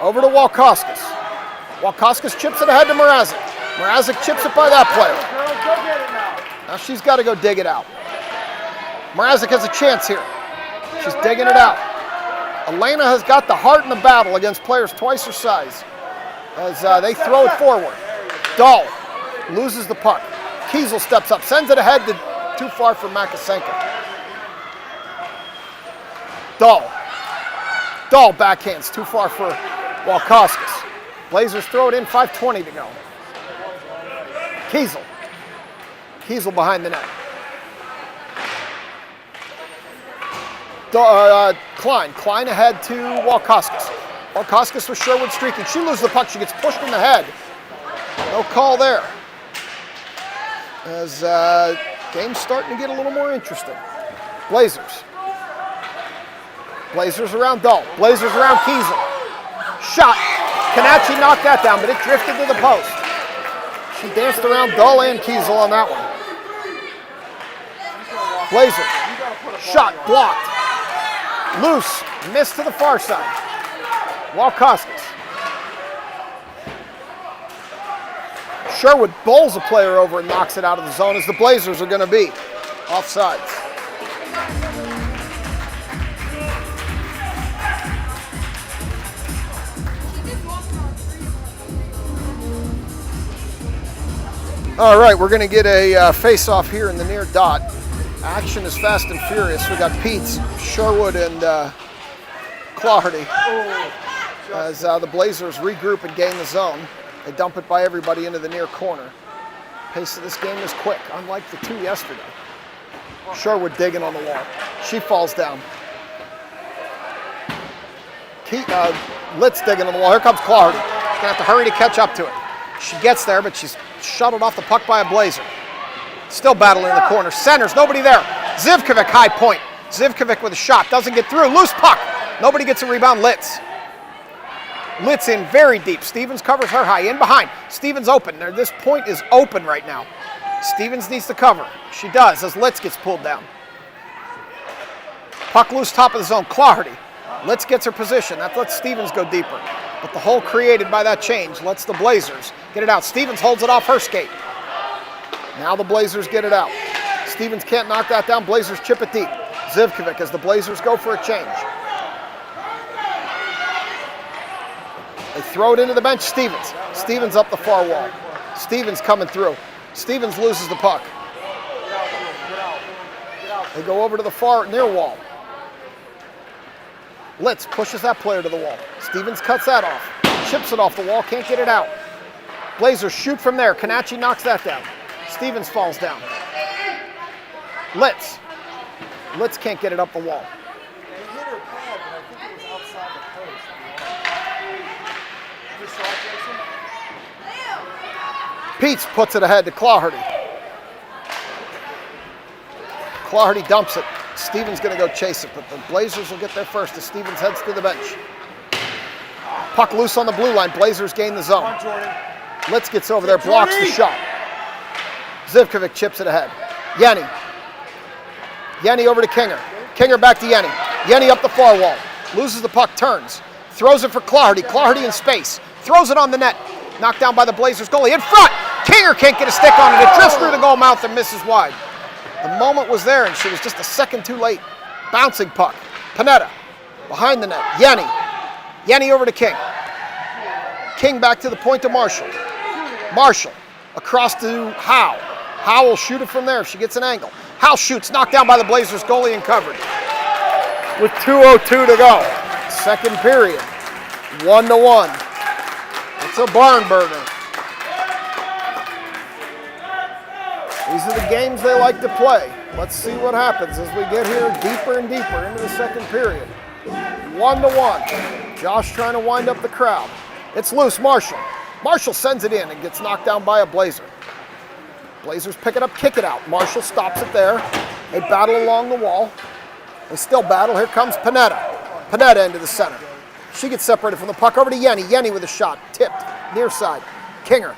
Over to Walkoskis. Walkoskis chips it ahead to Mrazek. Mrazek chips it by that player. Now she's got to go dig it out. Mrazek has a chance here. She's digging it out. Elena has got the heart in the battle against players twice her size as they throw it forward. Dahl loses the puck. Kiesel steps up, sends it ahead to too far for Makasenka. Dahl backhands too far for Walkoskis. Blazers throw it in, 5:20 to go. Kiesel behind the net. Klein ahead to Walkoskis. Walkoskis with Sherwood streaking. She loses the puck. She gets pushed in the head. No call there. As game's starting to get a little more interesting. Blazers around Dahl. Blazers around Kiesel. Shot. Kanachi knocked that down, but it drifted to the post. She danced around Dahl and Kiesel on that one. Blazer. Shot blocked. Loose. Missed to the far side. Walkoskis. Sherwood bowls a player over and knocks it out of the zone as the Blazers are going to be offsides. All right, we're going to get a face-off here in the near dot. Action is fast and furious. We got Peets, Sherwood, and Claherty as the Blazers regroup and gain the zone. They dump it by everybody into the near corner. Pace of this game is quick, unlike the two yesterday. Sherwood digging on the wall. She falls down. Litz digging on the wall. Here comes Claherty. Gonna have to hurry to catch up to it. She gets there, but she's shuttled off the puck by a Blazer. Still battling in the corner. Centers, nobody there. Zivkovic, high point. Zivkovic with a shot, doesn't get through. Loose puck. Nobody gets a rebound. Litz. Litz in very deep. Stevens covers her high, in behind. Stevens open. This point is open right now. Stevens needs to cover. She does as Litz gets pulled down. Puck loose, top of the zone. Clardy. Litz gets her position. That lets Stevens go deeper. But the hole created by that change lets the Blazers get it out. Stevens holds it off her skate. Now the Blazers get it out. Stevens can't knock that down. Blazers chip it deep. Zivkovic as the Blazers go for a change. They throw it into the bench. Stevens. Stevens up the far wall. Stevens coming through. Stevens loses the puck. They go over to the far near wall. Litz pushes that player to the wall. Stevens cuts that off. Chips it off the wall. Can't get it out. Blazers shoot from there. Kanachi knocks that down. Stevens falls down. Litz. Litz can't get it up the wall. They hit her pad, but I think it was outside the post. You saw it, Jason? Peets puts it ahead to Clardy. Clardy dumps it. Stevens going to go chase it, but the Blazers will get there first as Stevens heads to the bench. Puck loose on the blue line. Blazers gain the zone. Litz gets over there, blocks the shot. Zivkovic chips it ahead. Yenny. Yenny over to Kinger. Kinger back to Yenny. Yenny up the far wall. Loses the puck, turns. Throws it for Clardy. Clardy in space. Throws it on the net. Knocked down by the Blazers goalie. In front! Kinger can't get a stick on it. It drifts through the goal mouth and misses wide. The moment was there and she was just a second too late. Bouncing puck. Panetta. Behind the net. Yenny. Yenny over to King. King back to the point to Marshall. Marshall. Across to Howe. Howe will shoot it from there if she gets an angle. Howe shoots, knocked down by the Blazers goalie and covered. With 2:02 to go. Second period. 1-1. It's a barn burner. These are the games they like to play. Let's see what happens as we get here deeper and deeper into the second period. 1-1. Josh trying to wind up the crowd. It's loose, Marshall. Marshall sends it in and gets knocked down by a Blazer. Blazers pick it up, kick it out. Marshall stops it there. They battle along the wall. They still battle. Here comes Panetta. Panetta into the center. She gets separated from the puck over to Yenny. Yenny with a shot. Tipped. Near side. Kinger.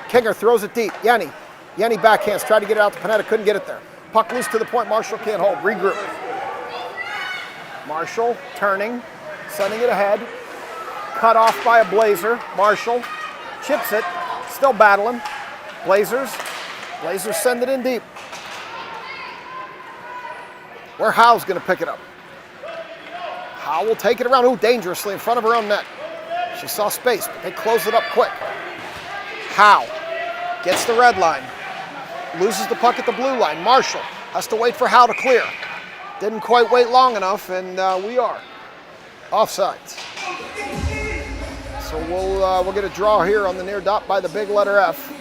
Kinger throws it deep. Yenny. Yenny backhands. Tried to get it out to Panetta. Couldn't get it there. Puck loose to the point. Marshall can't hold. Regroup. Marshall turning. Sending it ahead. Cut off by a Blazer. Marshall chips it. Still battling. Blazers send it in deep. Where Howe's going to pick it up. Howe will take it around. Ooh, dangerously in front of her own net. She saw space, but they close it up quick. Howe gets the red line. Loses the puck at the blue line. Marshall has to wait for Howe to clear. Didn't quite wait long enough, and we are offsides. So we'll get a draw here on the near dot by the big letter F.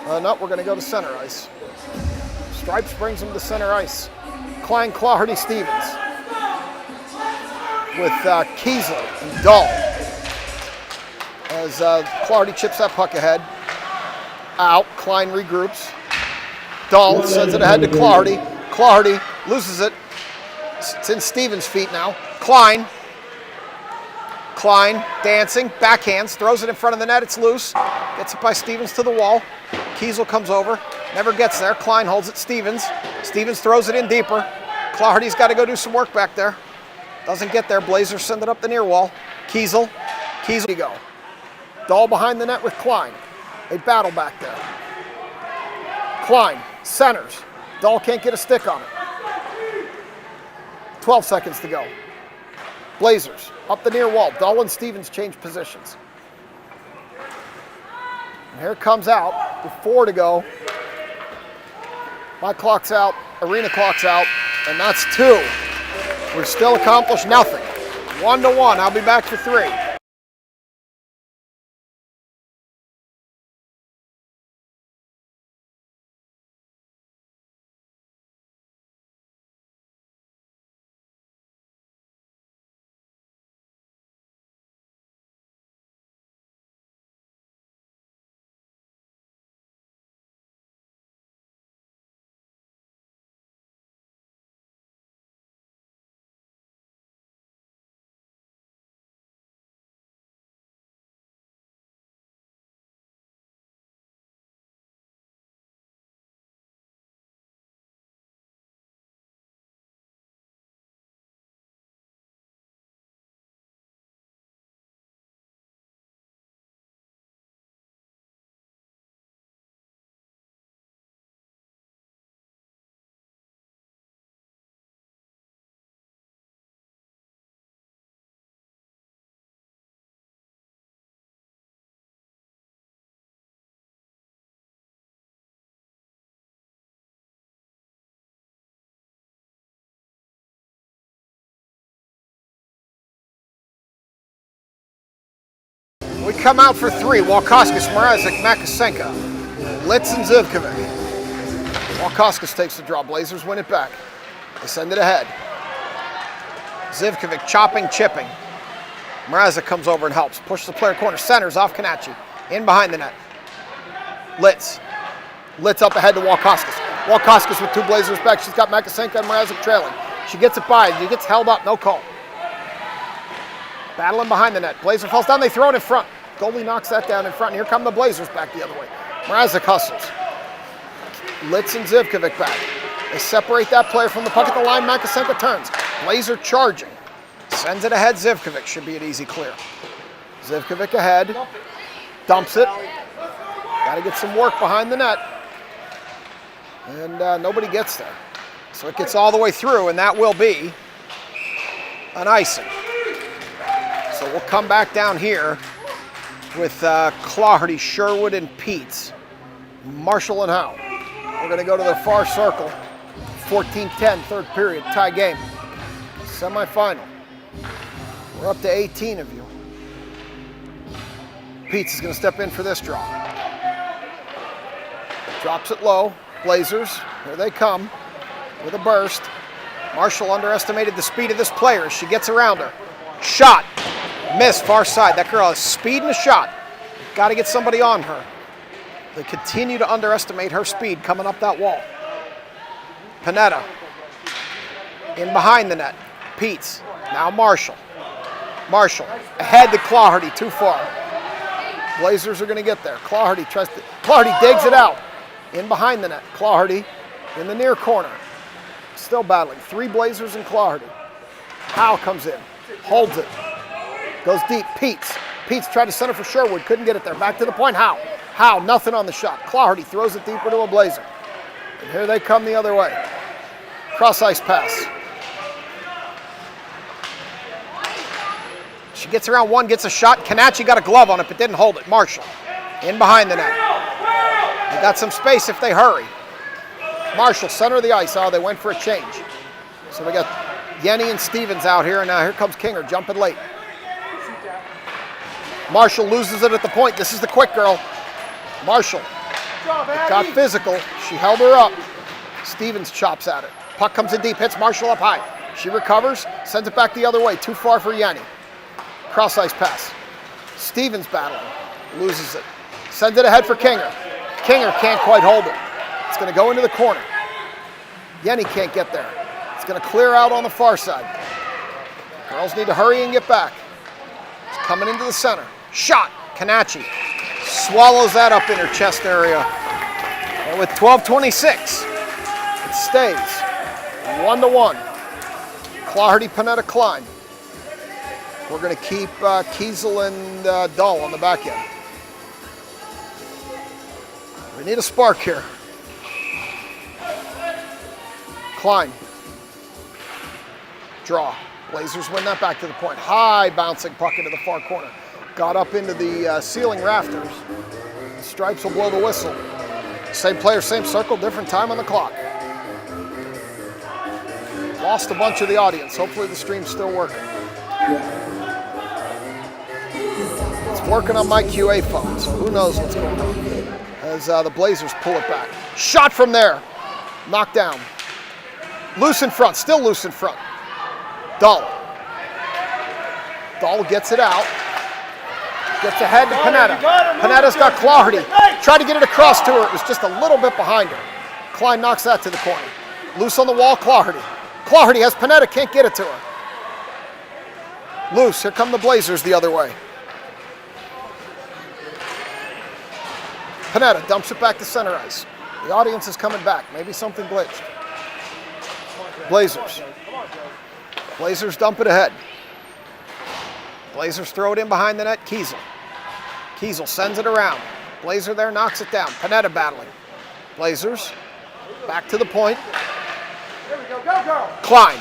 No, we're going to go to center ice. Stripes brings them to center ice. Klein, Clardy, Stevens. With Kiesel and Dahl. As Clardy chips that puck ahead. Out, Klein regroups. Dahl sends it ahead to Clardy. Clardy loses it. It's in Stevens' feet now. Klein dancing, backhands, throws it in front of the net, it's loose. Gets it by Stevens to the wall. Kiesel comes over, never gets there. Klein holds it, Stevens throws it in deeper. Clardy's got to go do some work back there. Doesn't get there, Blazers send it up the near wall. Kiesel you go. Dahl behind the net with Klein. They battle back there. Klein, centers. Dahl can't get a stick on it. 12 seconds to go. Blazers up the near wall. Dahl and Stevens change positions. And here it comes out with 4 to go. My clock's out, arena clock's out, and that's 2. We've still accomplished nothing. 1-1. I'll be back for 3. We come out for three. Walkoskis, Mrazek, Makasenka, Litz, and Zivkovic. Walkoskis takes the draw. Blazers win it back. They send it ahead. Zivkovic chopping, chipping. Mrazek comes over and helps. Push the player corner. Centers off Kanachi. In behind the net. Litz. Litz up ahead to Walkoskis. Walkoskis with two Blazers back. She's got Makasenka and Mrazek trailing. She gets it by. He gets held up. No call. Battling behind the net. Blazer falls down. They throw it in front. Goalie knocks that down in front. And here come the Blazers back the other way. Mrazek hustles. Litz and Zivkovic back. They separate that player from the puck at the line. Makasenka turns. Blazer charging. Sends it ahead. Zivkovic should be an easy clear. Zivkovic ahead. Dumps it. Got to get some work behind the net. And nobody gets there. So it gets all the way through, and that will be an icing. So we'll come back down here with Clardy, Sherwood, and Peets. Marshall and Howe. We're going to go to the far circle. 14-10, third period, tie game. Semifinal. We're up to 18 of you. Peets is going to step in for this draw. Drops it low. Blazers, here they come with a burst. Marshall underestimated the speed of this player as she gets around her. Shot. Miss, far side. That girl has speed and a shot. Got to get somebody on her. They continue to underestimate her speed coming up that wall. Panetta. In behind the net. Peets. Now Marshall. Marshall. Ahead to Clardy. Too far. Blazers are going to get there. Clardy tries to. Clardy digs it out. In behind the net. Clardy in the near corner. Still battling. Three Blazers and Clardy. Howe comes in. Holds it. Goes deep. Peets. Peets tried to center for Sherwood. Couldn't get it there. Back to the point. Howe. Howe. Nothing on the shot. Clardy throws it deeper to a Blazer. And here they come the other way. Cross ice pass. She gets around one, gets a shot. Kanachi got a glove on it, but didn't hold it. Marshall. In behind the net. They got some space if they hurry. Marshall, center of the ice. Oh, they went for a change. So we got Yenny and Stevens out here, and now here comes Kinger jumping late. Marshall loses it at the point. This is the quick girl. Marshall got physical. She held her up. Stevens chops at it. Puck comes in deep, hits Marshall up high. She recovers, sends it back the other way. Too far for Yenny. Cross ice pass. Stevens battling. Loses it. Sends it ahead for Kinger. Kinger can't quite hold it. It's going to go into the corner. Yenny can't get there. It's going to clear out on the far side. Girls need to hurry and get back. It's coming into the center. Shot. Kanachi swallows that up in her chest area. And with 12:26, it stays 1-1. Clardy, Panetta, Klein. We're going to keep Kiesel and Dahl on the back end. We need a spark here. Klein. Draw. Blazers win that back to the point. High bouncing puck into the far corner. Got up into the ceiling rafters. Stripes will blow the whistle. Same player, same circle, different time on the clock. Lost a bunch of the audience. Hopefully the stream's still working. It's working on my QA phone, so who knows what's going on. As the Blazers pull it back. Shot from there. Knocked down. Loose in front, still loose in front. Dahl. Dahl gets it out. Gets ahead to Panetta. Panetta's got Clardy. Tried to get it across to her. It was just a little bit behind her. Klein knocks that to the corner. Loose on the wall, Clardy. Clardy has Panetta, can't get it to her. Loose, here come the Blazers the other way. Panetta dumps it back to center ice. The audience is coming back. Maybe something glitched. Blazers. Blazers dump it ahead. Blazers throw it in behind the net. Kiesel. Kiesel sends it around. Blazer there knocks it down. Panetta battling. Blazers back to the point. There we go, go girl. Klein.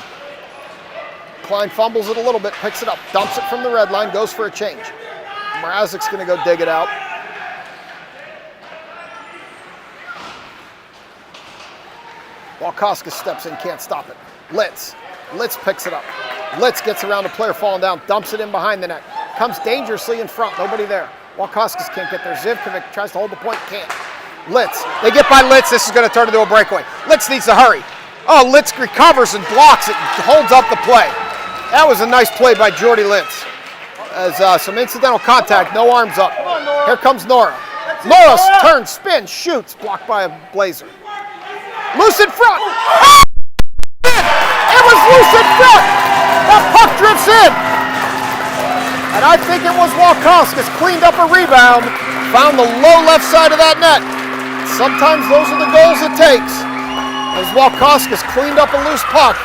Klein fumbles it a little bit, picks it up, dumps it from the red line, goes for a change. Mrazek's going to go dig it out. Walkoskis steps in, can't stop it. Litz picks it up. Litz gets around a player falling down, dumps it in behind the net. Comes dangerously in front. Nobody there. Walkoskis can't get there. Zivkovic tries to hold the point. Can't. Litz. They get by Litz. This is going to turn into a breakaway. Litz needs to hurry. Oh, Litz recovers and blocks it and holds up the play. That was a nice play by Jordy Litz. As some incidental contact, no arms up. Here comes Nora. Nora turns, spins, shoots. Blocked by a Blazer. Loose in front. Oh! It was loose in front. That puck drifts in. And I think it was Walkoskis cleaned up a rebound, found the low left side of that net. Sometimes those are the goals it takes. As Walkoskis cleaned up a loose puck,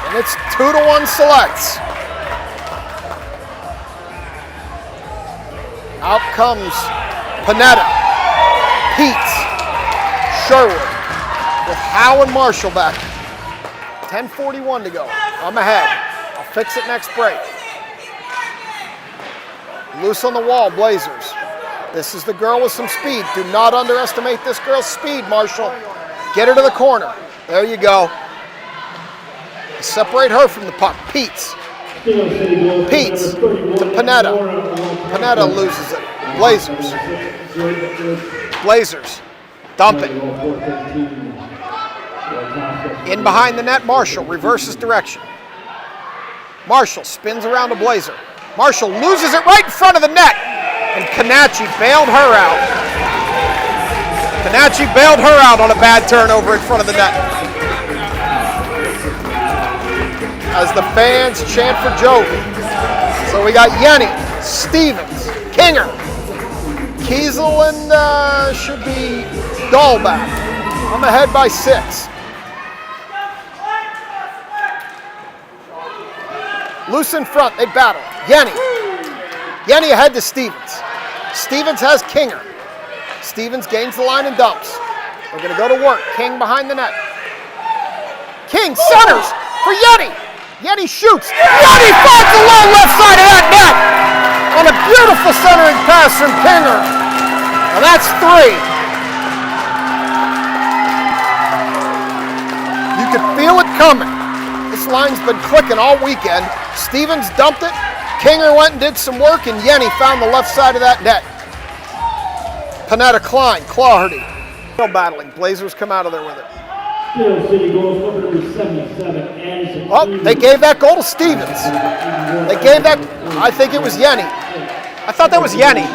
and it's 2-1 selects. Out comes Panetta, Peets, Sherwood, with Howe and Marshall back. 10:41 to go. I'm ahead. I'll fix it next break. Loose on the wall, Blazers. This is the girl with some speed. Do not underestimate this girl's speed, Marshall. Get her to the corner. There you go. Separate her from the puck. Peets. Peets to Panetta. Panetta loses it. Blazers. Blazers. Dump it. In behind the net, Marshall reverses direction. Marshall spins around a Blazer. Marshall loses it right in front of the net, and Canacci bailed her out. Canacci bailed her out on a bad turnover in front of the net. As the fans chant for Jovi. So we got Yenny, Stevens, Kinger, Kiesel, and should be Dahlback. I'm ahead by 6. Loose in front, they battle. Yenny ahead to Stevens. Stevens has Kinger. Stevens gains the line and dumps. We're going to go to work. King behind the net. King centers for Yenny. Yenny shoots. Yenny finds the low left side of that net on a beautiful centering pass from Kinger. Now that's 3. You could feel it coming. This line's been clicking all weekend. Stevens dumped it. Kinger went and did some work, and Yenny found the left side of that net. Panetta, Klein, Clawherty. Still battling. Blazers come out of there with it. Oh, they gave that goal to Stevens. They gave that, I think it was Yenny. I thought that was Yenny.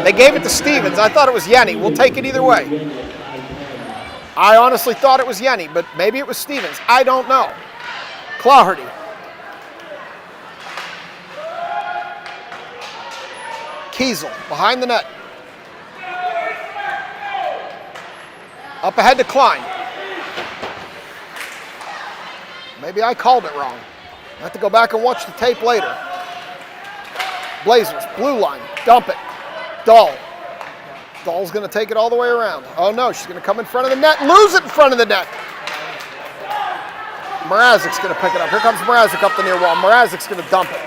They gave it to Stevens. I thought it was Yenny. We'll take it either way. I honestly thought it was Yenny, but maybe it was Stevens. I don't know. Clawherty. Kiesel behind the net. Up ahead to Klein. Maybe I called it wrong. I have to go back and watch the tape later. Blazers, blue line, dump it. Dahl. Dahl's going to take it all the way around. Oh no, she's going to come in front of the net, lose it in front of the net. Mrazek's going to pick it up. Here comes Mrazek up the near wall. Mrazek's going to dump it.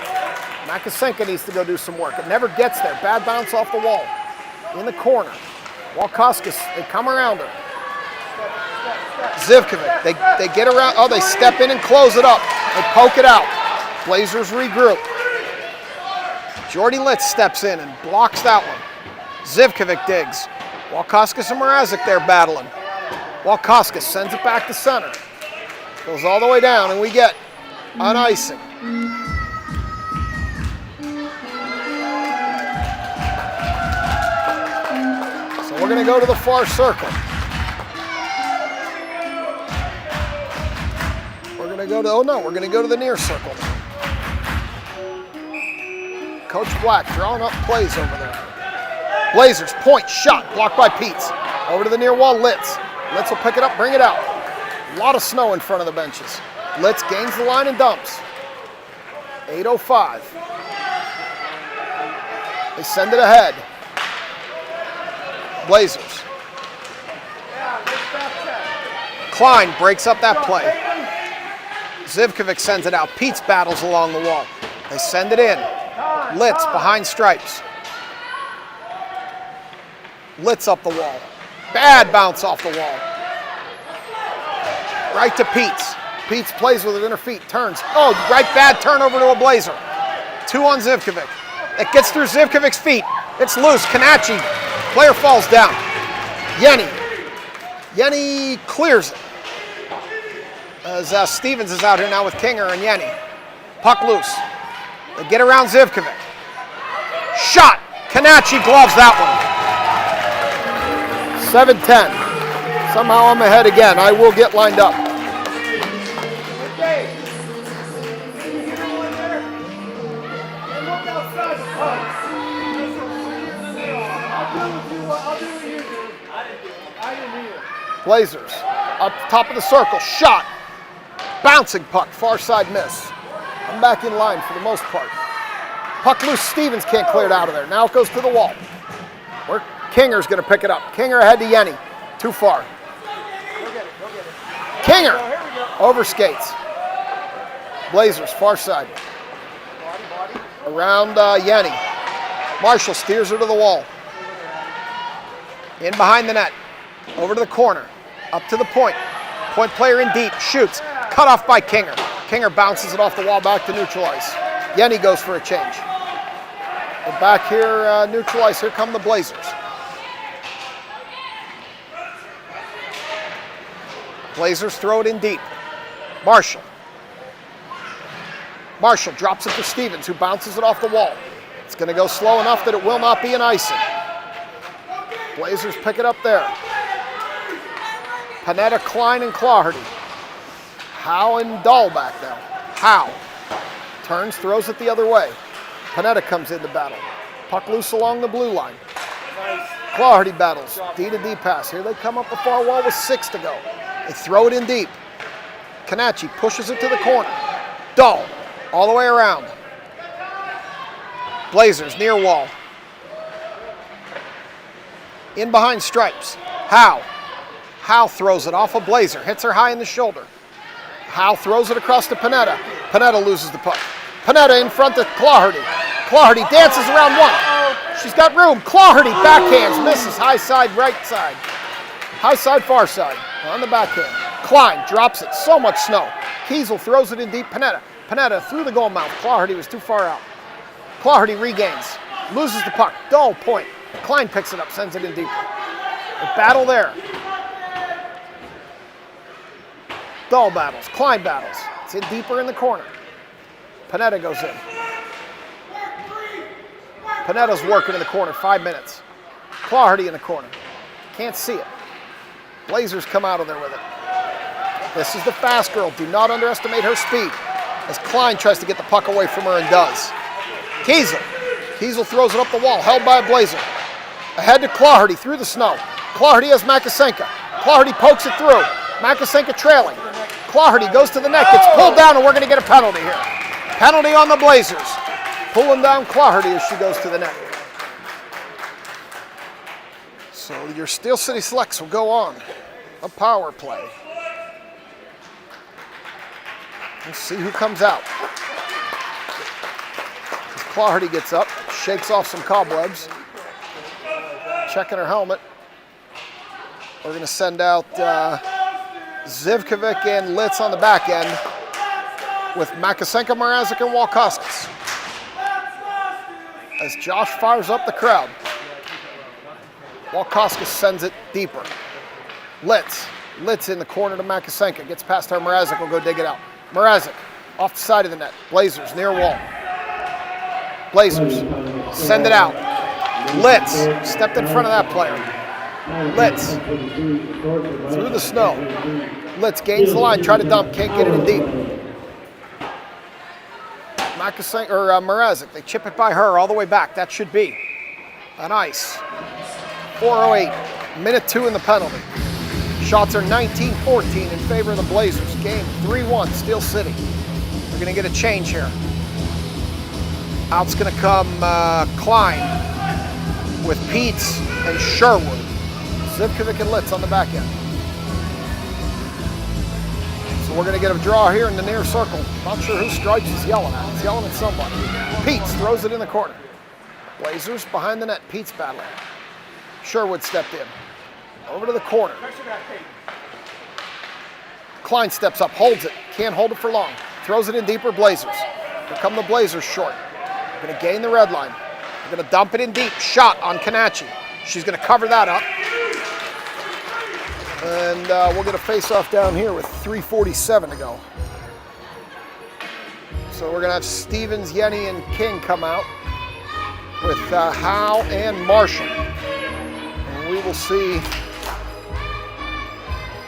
Makasenka needs to go do some work. It never gets there. Bad bounce off the wall. In the corner. Walkoskis, they come around her. Zivkovic, they get around. Oh, they step in and close it up. They poke it out. Blazers regroup. Jordy Litz steps in and blocks that one. Zivkovic digs. Walkoskis and Mrazek there battling. Walkoskis sends it back to center. Goes all the way down, and we get an icing. So we're going to go to the far circle. We're going to go to, oh no, we're going to go to the near circle. Coach Black drawing up plays over there. Blazers, point, shot, blocked by Peets. Over to the near wall, Litz. Litz will pick it up, bring it out. A lot of snow in front of the benches. Litz gains the line and dumps. 8:05. They send it ahead. Blazers. Klein breaks up that play. Zivkovic sends it out. Peets battles along the wall. They send it in. Litz behind stripes. Litz up the wall. Bad bounce off the wall. Right to Peets. Peets plays with it in her feet. Turns. Oh, right bad turnover to a Blazer. 2 on Zivkovic. It gets through Zivkovic's feet. It's loose. Kanachi. Player falls down. Yenny clears it. As Stevens is out here now with Kinger and Yenny. Puck loose. They get around Zivkovic. Shot. Kanachi gloves that one. 7-10. Somehow I'm ahead again. I will get lined up. Blazers up top of the circle. Shot. Bouncing puck. Far side miss. I'm back in line for the most part. Puck loose. Stevens can't clear it out of there. Now it goes to the wall. Where Kinger's going to pick it up. Kinger ahead to Yenny. Too far. Kinger overskates. Blazers far side. Around Yenny. Marshall steers her to the wall. In behind the net. Over to the corner. Up to the point. Point player in deep. Shoots. Cut off by Kinger. Kinger bounces it off the wall back to neutral ice. Yenny goes for a change. We're back here, neutral ice. Here come the Blazers. Blazers throw it in deep. Marshall. Marshall drops it to Stevens, who bounces it off the wall. It's going to go slow enough that it will not be an icing. Blazers pick it up there. Panetta, Klein, and Clawherty. Howe and Dahl back now. Howe turns, throws it the other way. Panetta comes into battle. Puck loose along the blue line. Clawherty battles. D to D pass. Here they come up the far wall with 6 to go. They throw it in deep. Kanachi pushes it to the corner. Dahl all the way around. Blazers near wall. In behind stripes. Howe. Howe throws it off a Blazer. Hits her high in the shoulder. Howe throws it across to Panetta. Panetta loses the puck. Panetta in front to Clawherty. Clawherty dances around one. She's got room. Clawherty backhands. Misses high side, right side. High side, far side. On the backhand. Klein drops it. So much snow. Kiesel throws it in deep. Panetta. Panetta through the goal mouth. Clawherty was too far out. Clawherty regains. Loses the puck. Dull point. Klein picks it up. Sends it in deeper. A battle there. Dahl battles. Klein battles. It's in deeper in the corner. Panetta goes in. Panetta's working in the corner. 5 minutes. Clawherty in the corner. Can't see it. Blazers come out of there with it. This is the fast girl. Do not underestimate her speed. As Klein tries to get the puck away from her and does. Kiesel. Kiesel throws it up the wall. Held by a Blazer. Ahead to Clawherty through the snow. Clawherty has Makasenka. Clawherty pokes it through. Makasenka trailing. Clawherty goes to the net, gets pulled down, and we're going to get a penalty here. Penalty on the Blazers. Pulling down Clawherty as she goes to the net. So your Steel City Selects will go on. A power play. Let's see who comes out. Clawherty gets up, shakes off some cobwebs. Checking her helmet. We're going to send out Zivkovic and Litz on the back end with Makasenka, Mrazek, and Walkoskis. As Josh fires up the crowd. Walkoskis sends it deeper. Litz in the corner to Makasenka. Gets past her. Mrazek will go dig it out. Mrazek off the side of the net. Blazers near wall. Blazers send it out. Litz stepped in front of that player. Litz through the snow. Litz gains the line, try to dump, can't get it in deep. Mrazek, they chip it by her all the way back. That should be an ice. 4:08, minute 2 in the penalty. Shots are 19-14 in favor of the Blazers. Game 3-1, Steel City. We're gonna get a change here. Out's gonna come Klein with Peets and Sherwood. Zivkovic and Litz on the back end. So we're going to get a draw here in the near circle. Not sure who Stripes is yelling at. He's yelling at somebody. Peets throws it in the corner. Blazers behind the net. Peets battling. Sherwood stepped in. Over to the corner. Klein steps up, holds it. Can't hold it for long. Throws it in deeper. Blazers. Here come the Blazers short. Going to gain the red line. They're going to dump it in deep. Shot on Kanachi. She's going to cover that up. And we'll get a face-off down here with 3:47 to go. So we're going to have Stevens, Yenny, and King come out with Howe and Marshall. And we will see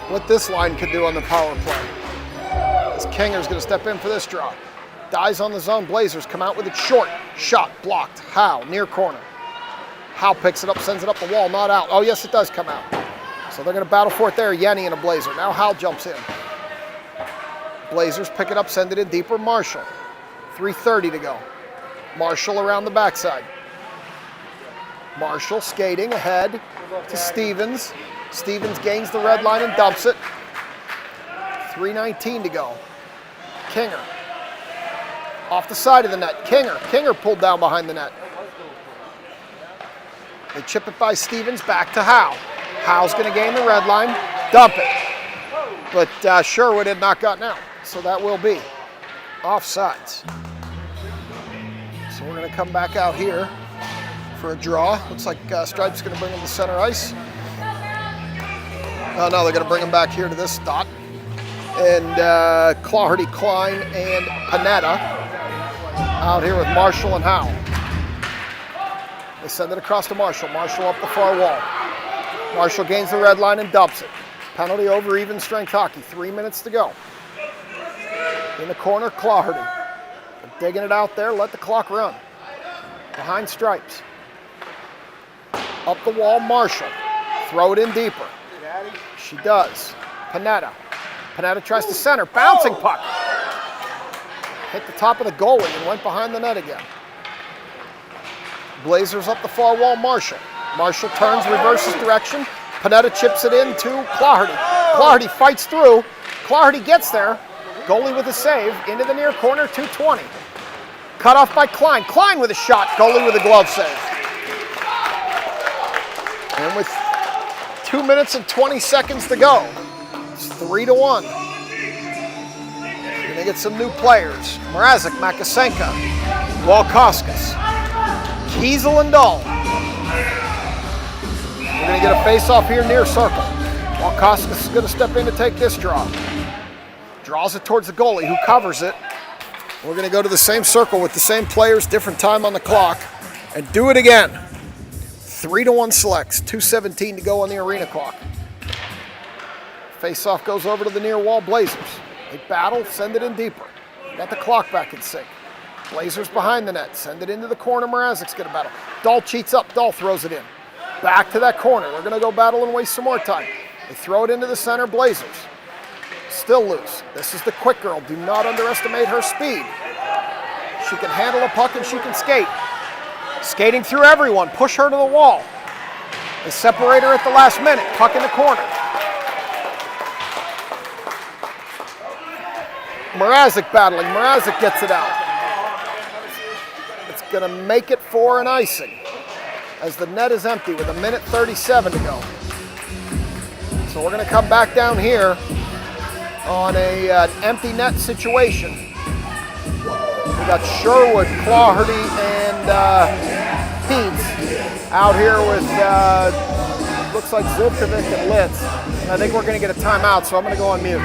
what this line could do on the power play. As Kinger's going to step in for this draw. Dies on the zone. Blazers come out with it short. Shot blocked. Howe, near corner. Howe picks it up, sends it up the wall, not out. Oh, yes, it does come out. So they're going to battle for it there. Yenny and a Blazer. Now Howe jumps in. Blazers pick it up, send it in deeper. Marshall. 3:30 to go. Marshall around the backside. Marshall skating ahead to Stevens. Stevens gains the red line and dumps it. 3:19 to go. Kinger. Off the side of the net. Kinger pulled down behind the net. They chip it by Stevens, back to Howe. Howe's going to gain the red line, dump it. But Sherwood had not gotten out, so that will be offsides. So we're going to come back out here for a draw. Looks like Stripe's going to bring him to center ice. Oh no, they're going to bring him back here to this dot. And Claherty, Klein, and Panetta out here with Marshall and Howe. They send it across to Marshall. Marshall up the far wall. Marshall gains the red line and dumps it. Penalty over even strength hockey. 3 minutes to go. In the corner, Claherty. They're digging it out there. Let the clock run. Behind Stripes. Up the wall, Marshall. Throw it in deeper. She does. Panetta. Panetta tries to center. Bouncing puck. Hit the top of the goalie and went behind the net again. Blazers up the far wall, Marshall. Marshall turns, reverses direction. Panetta chips it in to Claherty. Claherty fights through. Claherty gets there. Goalie with a save. Into the near corner, 2:20. Cut off by Klein. Klein with a shot. Goalie with a glove save. And with 2 minutes and 20 seconds to go, it's 3-1. We're going to get some new players. Mrazek, Makasenka, Walkowskis, Kiesel, and Dahl. We're going to get a face-off here near circle. Walkowskis is going to step in to take this draw. Draws it towards the goalie, who covers it. We're going to go to the same circle with the same players, different time on the clock, and do it again. 3-1 selects, 2:17 to go on the arena clock. Face-off goes over to the near wall Blazers. They battle, send it in deeper. Got the clock back in sync. Blazers behind the net, send it into the corner. Mrazek's going to battle. Dahl cheats up, Dahl throws it in. Back to that corner. They're going to go battle and waste some more time. They throw it into the center, Blazers. Still loose. This is the quick girl. Do not underestimate her speed. She can handle a puck and she can skate. Skating through everyone. Push her to the wall. They separate her at the last minute. Puck in the corner. Mrazek battling. Mrazek gets it out. It's going to make it for an icing as the net is empty with 1:37 to go. So we're going to come back down here on an empty net situation. We got Sherwood, Claherty, and Heeds out here with, looks like Zivkovic and Litz. And I think we're going to get a timeout, so I'm going to go on mute.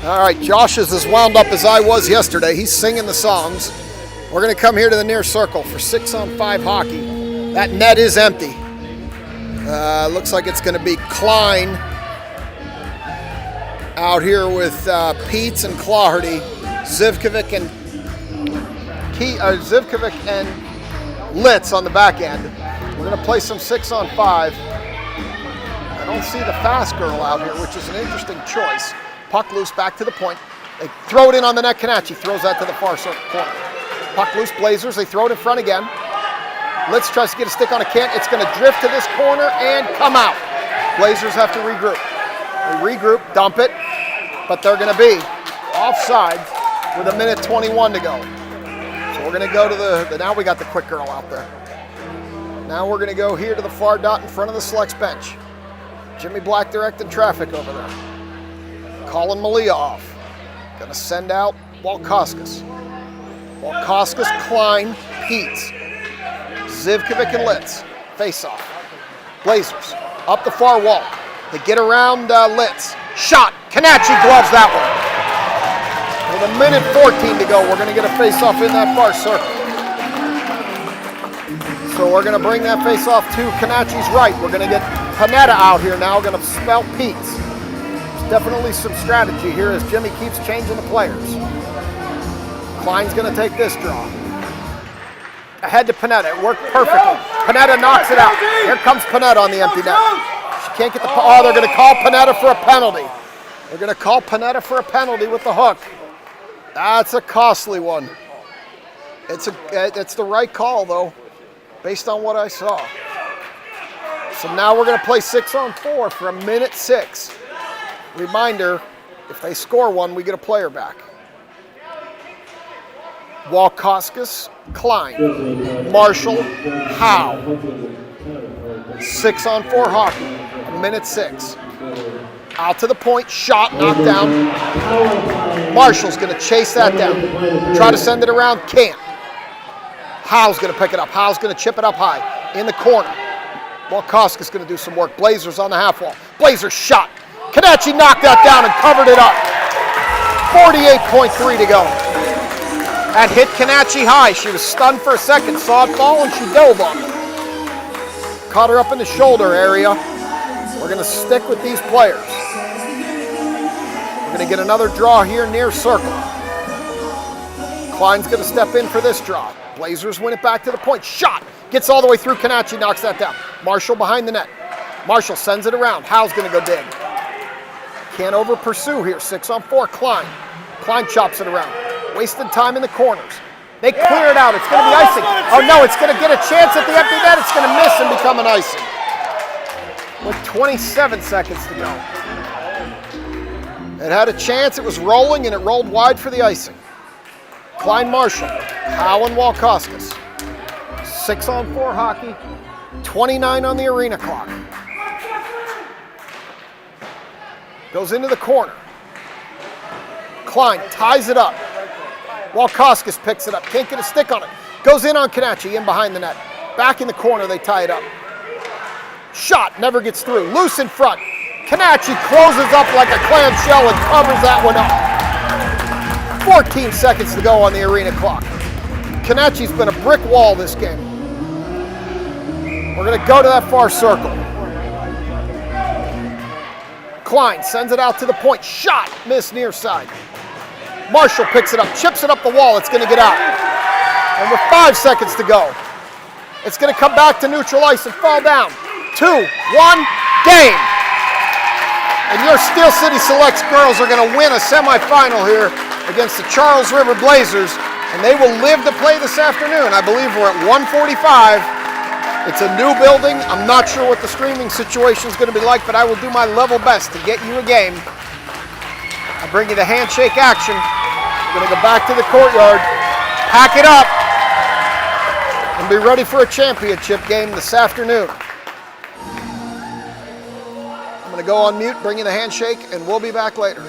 All right, Josh is as wound up as I was yesterday. He's singing the songs. We're going to come here to the near circle for 6-on-5 hockey. That net is empty. Looks like it's going to be Klein out here with Peets and Claherty, Zivkovic and Litz on the back end. We're going to play some 6-on-5. I don't see the fast girl out here, which is an interesting choice. Puck loose, back to the point. They throw it in on the net. Canacci throws that to the far corner. Puck loose, Blazers. They throw it in front again. Litz tries to get a stick on a can. It's going to drift to this corner and come out. Blazers have to regroup. They regroup, dump it, but they're going to be offside with 1:21 to go. So we're going to go to now we got the quick girl out there. Now we're going to go here to the far dot in front of the selects bench. Jimmy Black directing traffic over there. Colin Malia off. Going to send out Walkoskis. Walkoskis, Klein, Peets. Zivkovic and Litz. Face off. Blazers up the far wall. They get around Litz. Shot. Canacci gloves that one. With 1:14 to go, we're going to get a face off in that far circle. So we're going to bring that face off to Canacci's right. We're going to get Panetta out here now. Going to spell Peets. Definitely some strategy here as Jimmy keeps changing the players. Klein's going to take this draw. Ahead to Panetta. It worked perfectly. Panetta knocks it out. Here comes Panetta on the empty net. She can't get the... Oh, they're going to call Panetta for a penalty. They're going to call Panetta for a penalty with the hook. That's a costly one. It's the right call, though, based on what I saw. So now we're going to play 6-on-4 for 1:06. Reminder, if they score one, we get a player back. Walkoskis, Klein, Marshall, Howe. 6-on-4 hockey, 1:06. Out to the point, shot, knocked down. Marshall's going to chase that down. Try to send it around, can't. Howe's going to pick it up. Howe's going to chip it up high in the corner. Walkoskis going to do some work. Blazers on the half wall. Blazers shot. Canacci knocked that down and covered it up. 48.3 to go. That hit Canacci high. She was stunned for a second, saw it fall, and she dove on it. Caught her up in the shoulder area. We're going to stick with these players. We're going to get another draw here near circle. Klein's going to step in for this draw. Blazers win it back to the point. Shot. Gets all the way through Canacci, knocks that down. Marshall behind the net. Marshall sends it around. Howe's going to go dig. Can't over pursue here. 6-on-4. Klein. Klein chops it around. Wasted time in the corners. They clear it out. It's going to be icing. Oh no, it's going to get a chance at the empty net. It's going to miss and become an icing. With 27 seconds to go. It had a chance. It was rolling and it rolled wide for the icing. Klein Marshall. Howe and Walkoskis. 6-on-4 hockey. 29 on the arena clock. Goes into the corner. Klein ties it up. Walkoskis picks it up. Can't get a stick on it. Goes in on Canacci, in behind the net. Back in the corner, they tie it up. Shot, never gets through. Loose in front. Canacci closes up like a clamshell and covers that one up. 14 seconds to go on the arena clock. Canacci's been a brick wall this game. We're going to go to that far circle. Klein sends it out to the point. Shot, miss near side. Marshall picks it up, chips it up the wall. It's going to get out. And with 5 seconds to go, it's going to come back to neutral ice and fall down. 2-1, game. And your Steel City Selects girls are going to win a semifinal here against the Charles River Blazers, and they will live to play this afternoon. I believe we're at 1:45. It's a new building. I'm not sure what the streaming situation is going to be like, but I will do my level best to get you a game. I bring you the handshake action. We're going to go back to the courtyard, pack it up, and be ready for a championship game this afternoon. I'm going to go on mute, bring you the handshake, and we'll be back later.